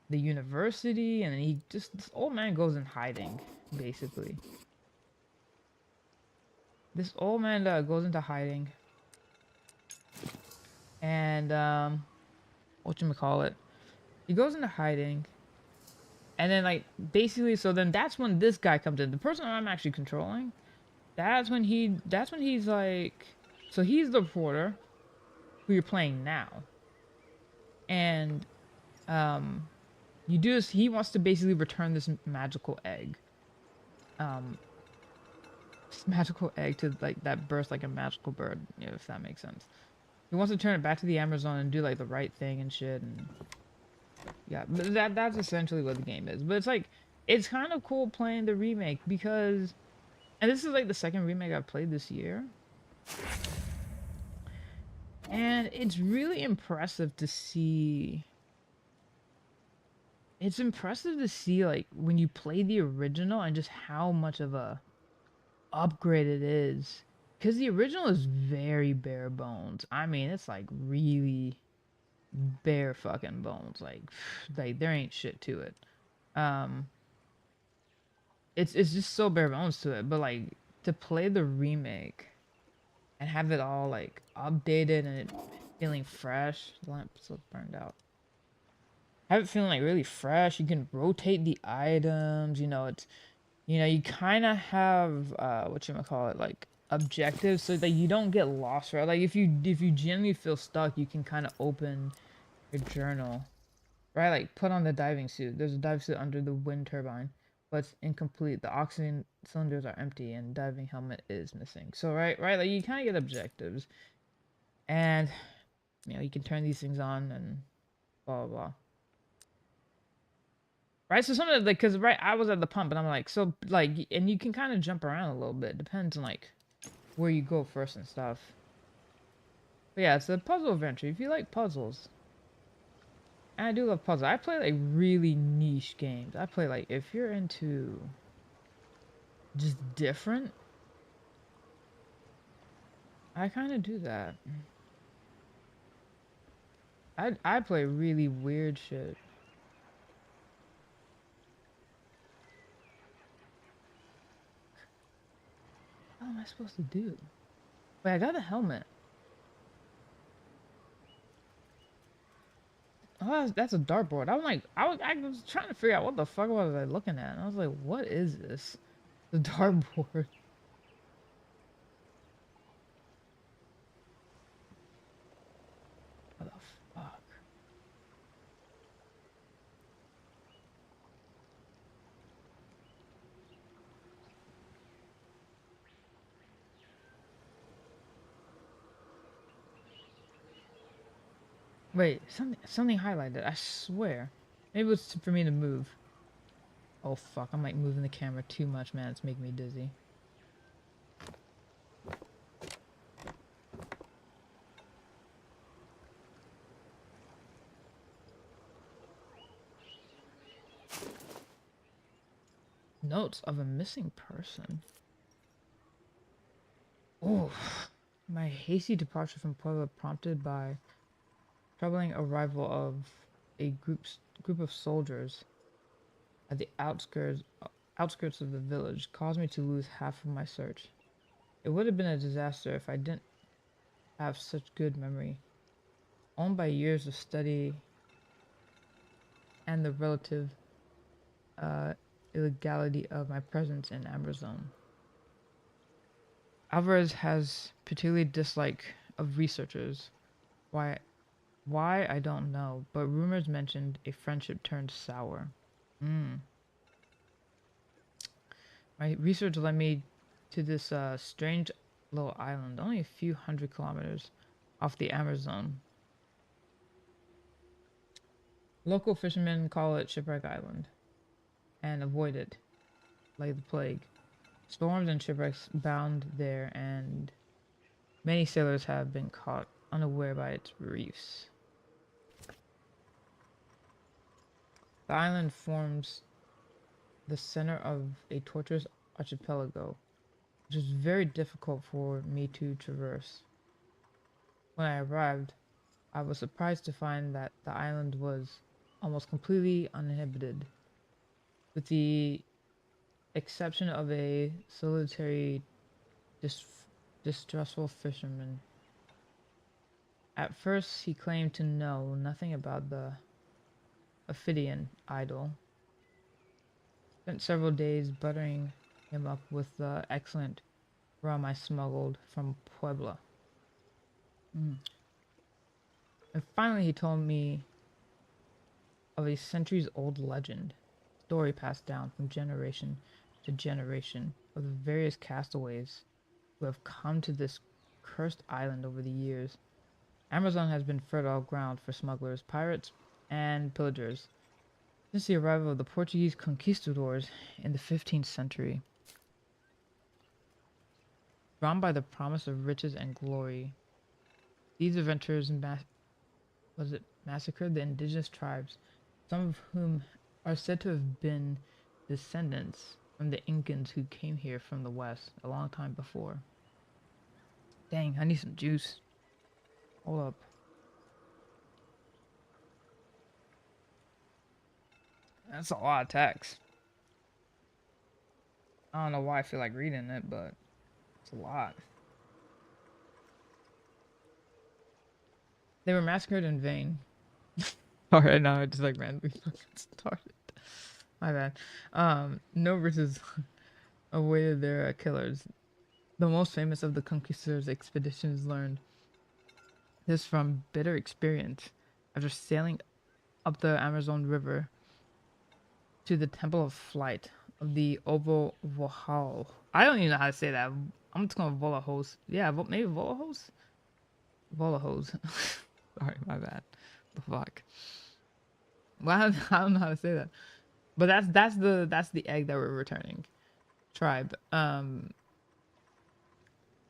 the university, and then this old man goes in hiding, basically. This old man goes into hiding, and he goes into hiding, and then like basically, so then that's when this guy comes in, the person I'm actually controlling. That's when he's like, so he's the reporter who you're playing now, and he wants to basically return this magical egg. This magical egg to like that burst like a magical bird, you know, if that makes sense. He wants to turn it back to the Amerzone and do like the right thing and shit, and yeah, but that's essentially what the game is. But it's like, it's kind of cool playing the remake because, and this is like the second remake I've played this year. And it's really impressive to see. It's impressive to see like when you play the original and just how much of a upgrade it is, because the original is very bare bones. I mean, it's like really bare fucking bones. Like there ain't shit to it. It's just so bare bones to it. But like to play the remake and have it all like updated and it feeling fresh. The lamp's still burned out. Have it feeling like really fresh. You can rotate the items. You know, you kind of have like objectives so that you don't get lost, right? Like if you genuinely feel stuck, you can kind of open your journal, right? Like put on the diving suit. There's a dive suit under the wind turbine, but it's incomplete. The oxygen cylinders are empty and diving helmet is missing. So right, like you kind of get objectives, and you can turn these things on and blah blah blah. Right, so some of the, like, cause right, I was at the pump, and I'm like, so like, and you can kind of jump around a little bit. Depends on like where you go first and stuff. But yeah, it's a puzzle adventure. If you like puzzles, and I do love puzzles. I play like really niche games. I play like if you're into just different, I kind of do that. I play really weird shit. What am I supposed to do? Wait, I got a helmet. Oh, that's a dartboard. I'm like, I was trying to figure out what the fuck was I looking at. And I was like, what is this? The dartboard. What the fuck? Wait, something highlighted. I swear. Maybe it's for me to move. Oh fuck, I'm like moving the camera too much, man. It's making me dizzy. Notes of a missing person. Oh, my hasty departure from Puebla prompted by troubling arrival of a group of soldiers at the outskirts of the village caused me to lose half of my search. It would have been a disaster if I didn't have such good memory, owned by years of study and the relative illegality of my presence in Amerzone. Alvarez has particularly dislike of researchers. Why I don't know, but rumors mentioned a friendship turned sour. My research led me to this strange little island, only a few hundred kilometers off the Amerzone. Local fishermen call it Shipwreck Island and avoid it like the plague. Storms and shipwrecks bound there, and many sailors have been caught unaware by its reefs. The island forms the center of a tortuous archipelago, which was very difficult for me to traverse. When I arrived, I was surprised to find that the island was almost completely uninhabited, with the exception of a solitary, distrustful fisherman. At first, he claimed to know nothing about the Ophidian idol. Spent several days buttering him up with the excellent rum I smuggled from Puebla. And finally he told me of a centuries-old legend, story passed down from generation to generation of the various castaways who have come to this cursed island over the years. Amerzone has been fertile ground for smugglers, pirates, and pillagers since the arrival of the Portuguese conquistadors in the 15th century. Drawn by the promise of riches and glory, these adventurers massacred the indigenous tribes, some of whom are said to have been descendants from the Incans who came here from the west a long time before. Dang, I need some juice. Hold up. That's a lot of text. I don't know why I feel like reading it, but it's a lot. They were massacred in vain. Alright, now I just like randomly fucking started. My bad. No riches awaited their killers. The most famous of the conquistadors' expeditions learned this from bitter experience after sailing up the Amerzone River to the Temple of Flight of the Ovo Vohal. I don't even know how to say that. I'm just going Volahos. Yeah, maybe Volahos? Volahos. Sorry, my bad. The fuck. Well, I don't know how to say that. But that's the egg that we're returning. Tribe.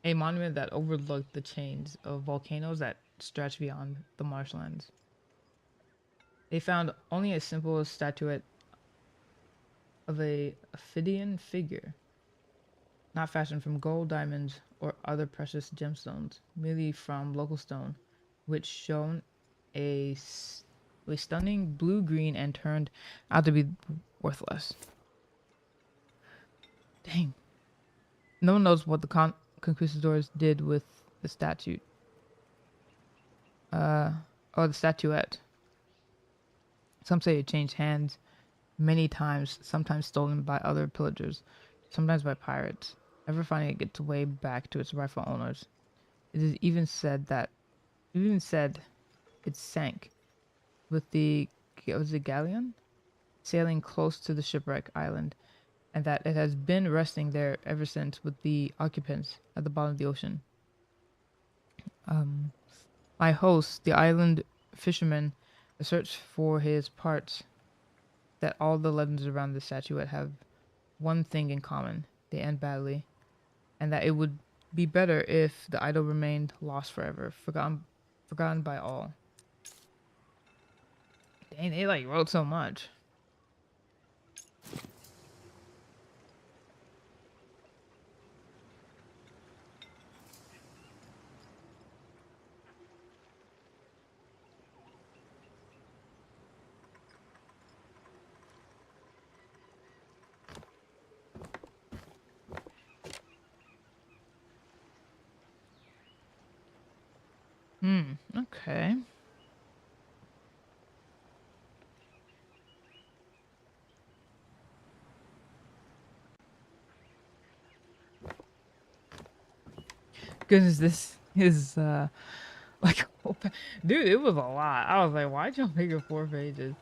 a monument that overlooked the chains of volcanoes that stretch beyond the marshlands. They found only a simple statuette of a Ophidian figure, not fashioned from gold, diamonds, or other precious gemstones, merely from local stone, which shone a stunning blue-green and turned out to be worthless. Dang. No one knows what the conquistadors did with the statue. Or the statuette. Some say it changed hands many times, sometimes stolen by other pillagers, sometimes by pirates, never finding it its way back to its rightful owners. It is even said it sank with the galleon sailing close to the shipwreck island, and that it has been resting there ever since with the occupants at the bottom of the ocean. My host, the island fisherman, asserts for his parts that all the legends around the statuette have one thing in common: they end badly, and that it would be better if the idol remained lost forever, forgotten by all. Dang, they like wrote so much. Okay. Goodness, this is like dude, it was a lot. I was like, why'd y'all make it 4 pages?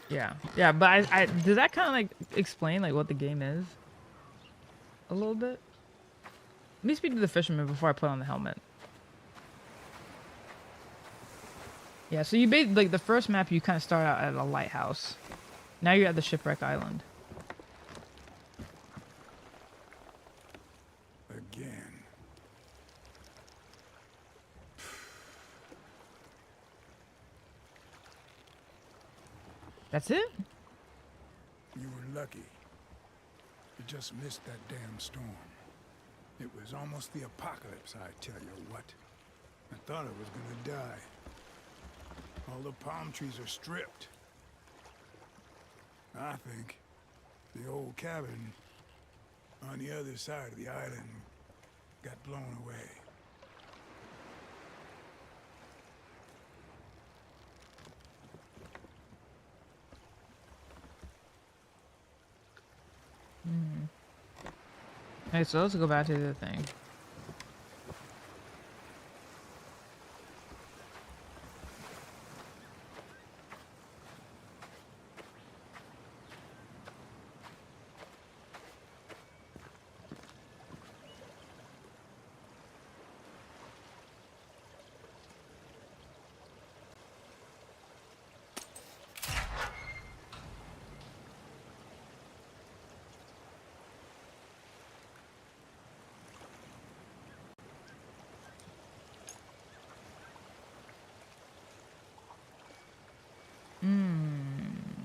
Yeah, but I does that kind of like explain like what the game is a little bit? Let me speak to the fisherman before I put on the helmet. Yeah, so you like the first map you kind of start out at a lighthouse. Now you're at the shipwreck island. Again. That's it? You were lucky. You just missed that damn storm. It was almost the apocalypse, I tell you what. I thought I was gonna die. All the palm trees are stripped. I think the old cabin on the other side of the island got blown away. Okay, so let's go back to the thing.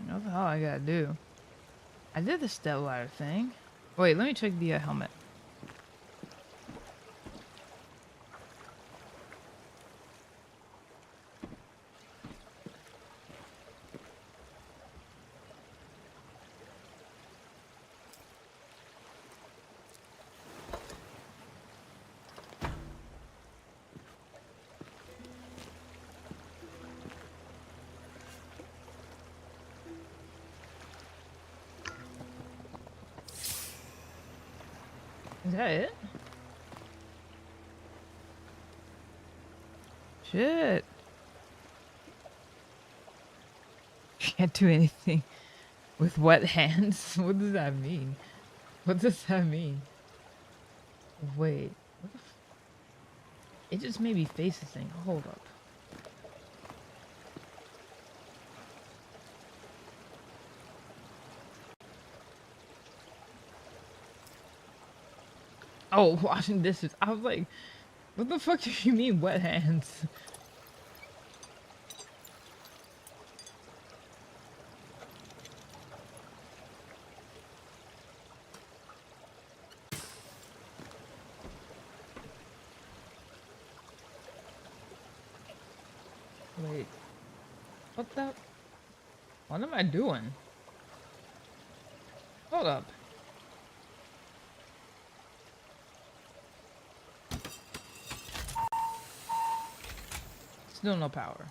What the hell I gotta do? I did the step ladder thing. Wait, let me check the helmet. Is that it? Shit. Can't do anything with wet hands? What does that mean? What does that mean? Wait. What the it just made me face this thing. Hold up. Oh, washing dishes. I was like, what the fuck do you mean wet hands? Wait. What the? What am I doing? Hold up. Still no power.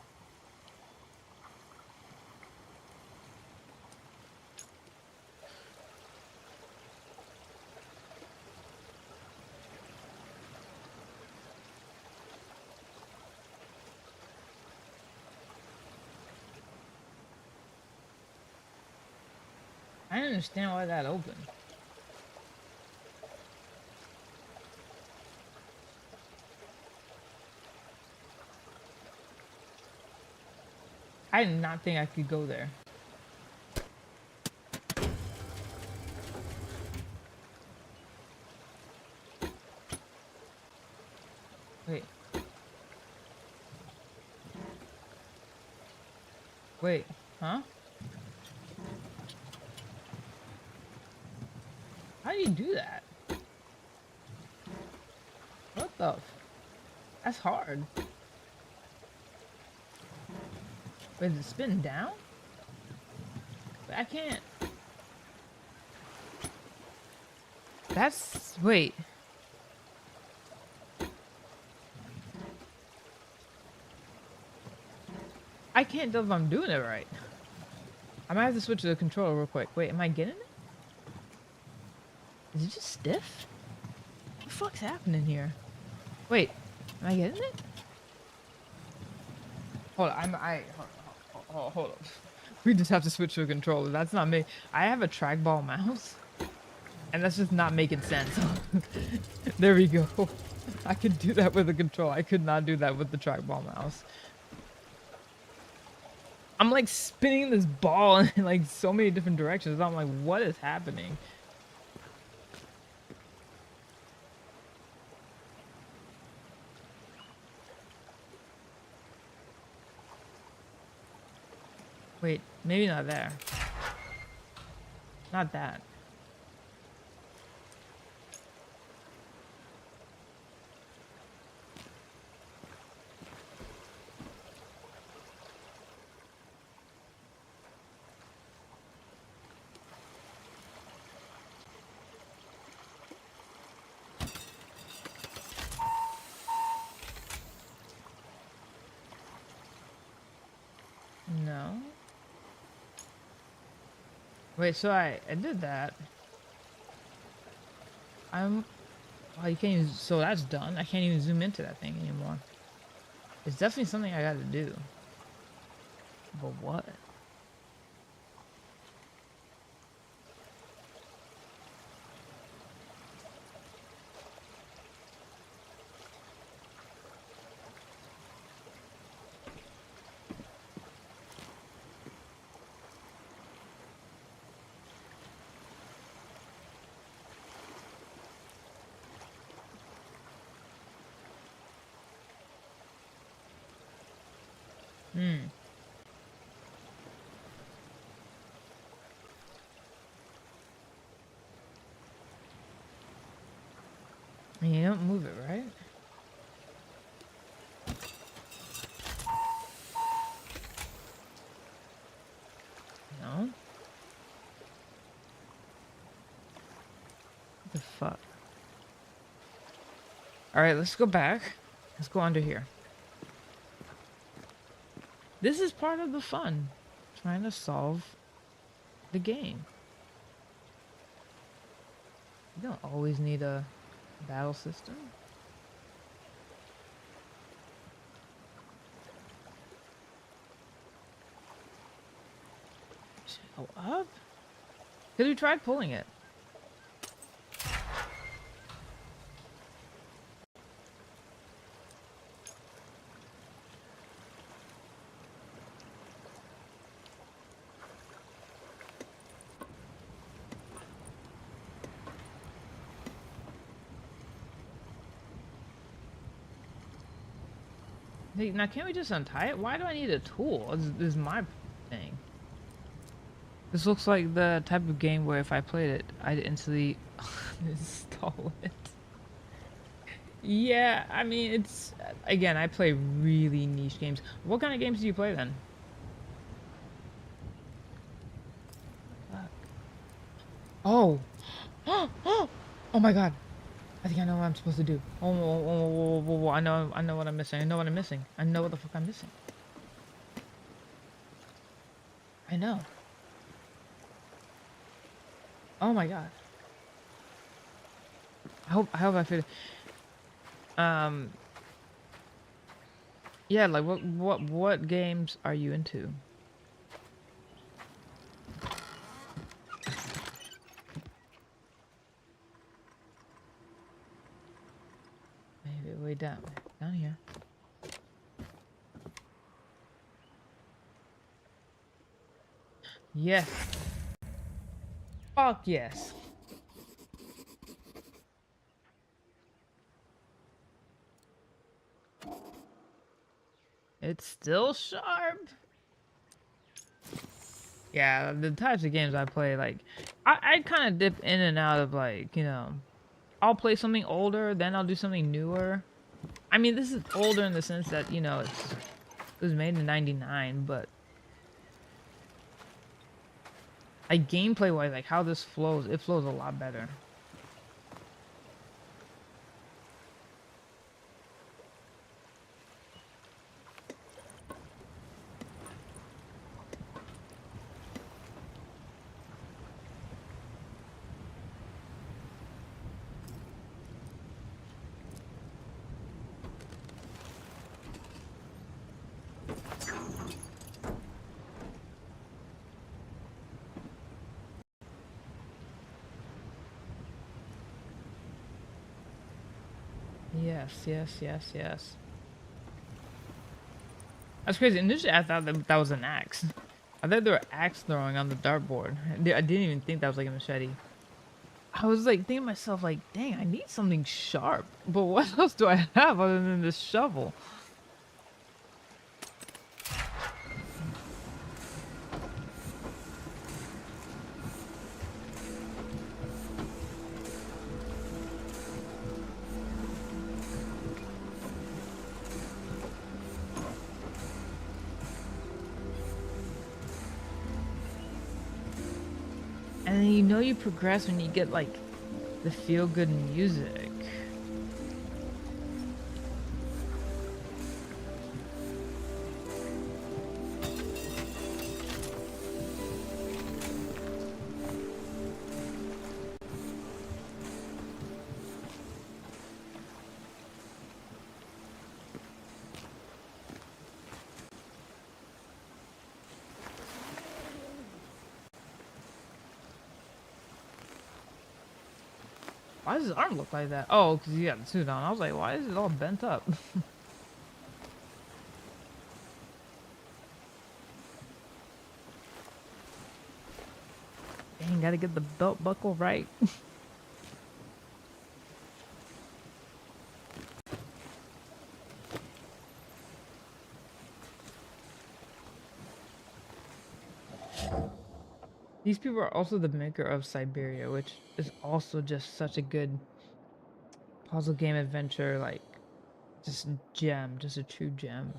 I don't understand why that opened. I did not think I could go there. Wait. Wait. Huh? How do you do that? What the That's hard. Wait, is it spin down? But I can't. That's... Wait. I can't tell if I'm doing it right. I might have to switch to the controller real quick. Wait, am I getting it? Is it just stiff? What the fuck's happening here? Wait, am I getting it? Hold on, hold up. We just have to switch to a controller. That's not me. I have a trackball mouse, and that's just not making sense. There we go. I could do that with a controller. I could not do that with the trackball mouse. I'm like spinning this ball in like so many different directions. I'm like, what is happening? Wait, maybe not there. Not that. No. Wait, so I did that. Oh, you can't even, so that's done. I can't even zoom into that thing anymore. It's definitely something I gotta do. But what? You don't move it, right? No? What the fuck? Alright, let's go back. Let's go under here. This is part of the fun. Trying to solve the game. You don't always need a battle system. Should I go up? Because we tried pulling it. Hey, now can't we just untie it? Why do I need a tool? This is my thing. This looks like the type of game where if I played it, I'd instantly install it. Yeah, I mean, it's... Again, I play really niche games. What kind of games do you play then? Fuck. Oh! Oh my god! I think I know what I'm supposed to do. I know what I'm missing. I know what I'm missing. I know what the fuck I'm missing. I know. Oh my god. I hope I fit. Yeah, like what games are you into? Maybe way down here. Yes. Fuck yes. It's still sharp. Yeah, the types of games I play, like, I kind of dip in and out of, like, you know, I'll play something older, then I'll do something newer. I mean, this is older in the sense that, you know, it was made in '99, but like gameplay wise, like how this flows, it flows a lot better. Yes. That's crazy. Initially, I thought that was an axe. I thought they were axe throwing on the dartboard. I didn't even think that was like a machete. I was like thinking to myself, like, dang, I need something sharp. But what else do I have other than this shovel? And then you know you progress when you get like the feel-good music. Why does his arm look like that? Oh, because he got the suit on. I was like, why is it all bent up? Dang, gotta get the belt buckle right. These people are also the maker of Siberia, which is also just such a good puzzle game adventure, like, just a gem, just a true gem.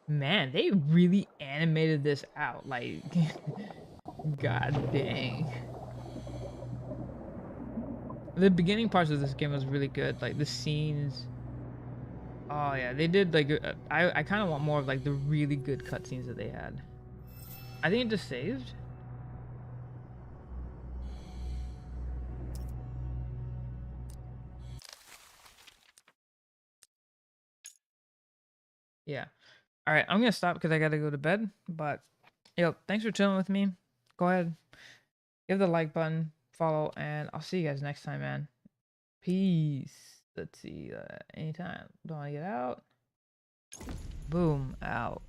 Man, they really animated this out, like, god dang. The beginning parts of this game was really good, like the scenes. Oh yeah, they did like, I kind of want more of like the really good cutscenes that they had. I think it just saved. Yeah. All right, I'm gonna stop because I gotta go to bed. But yo, thanks for chilling with me. Go ahead, give the like button, follow, and I'll see you guys next time, man. Peace. Let's see. Anytime. Don't want to get out. Boom. Out.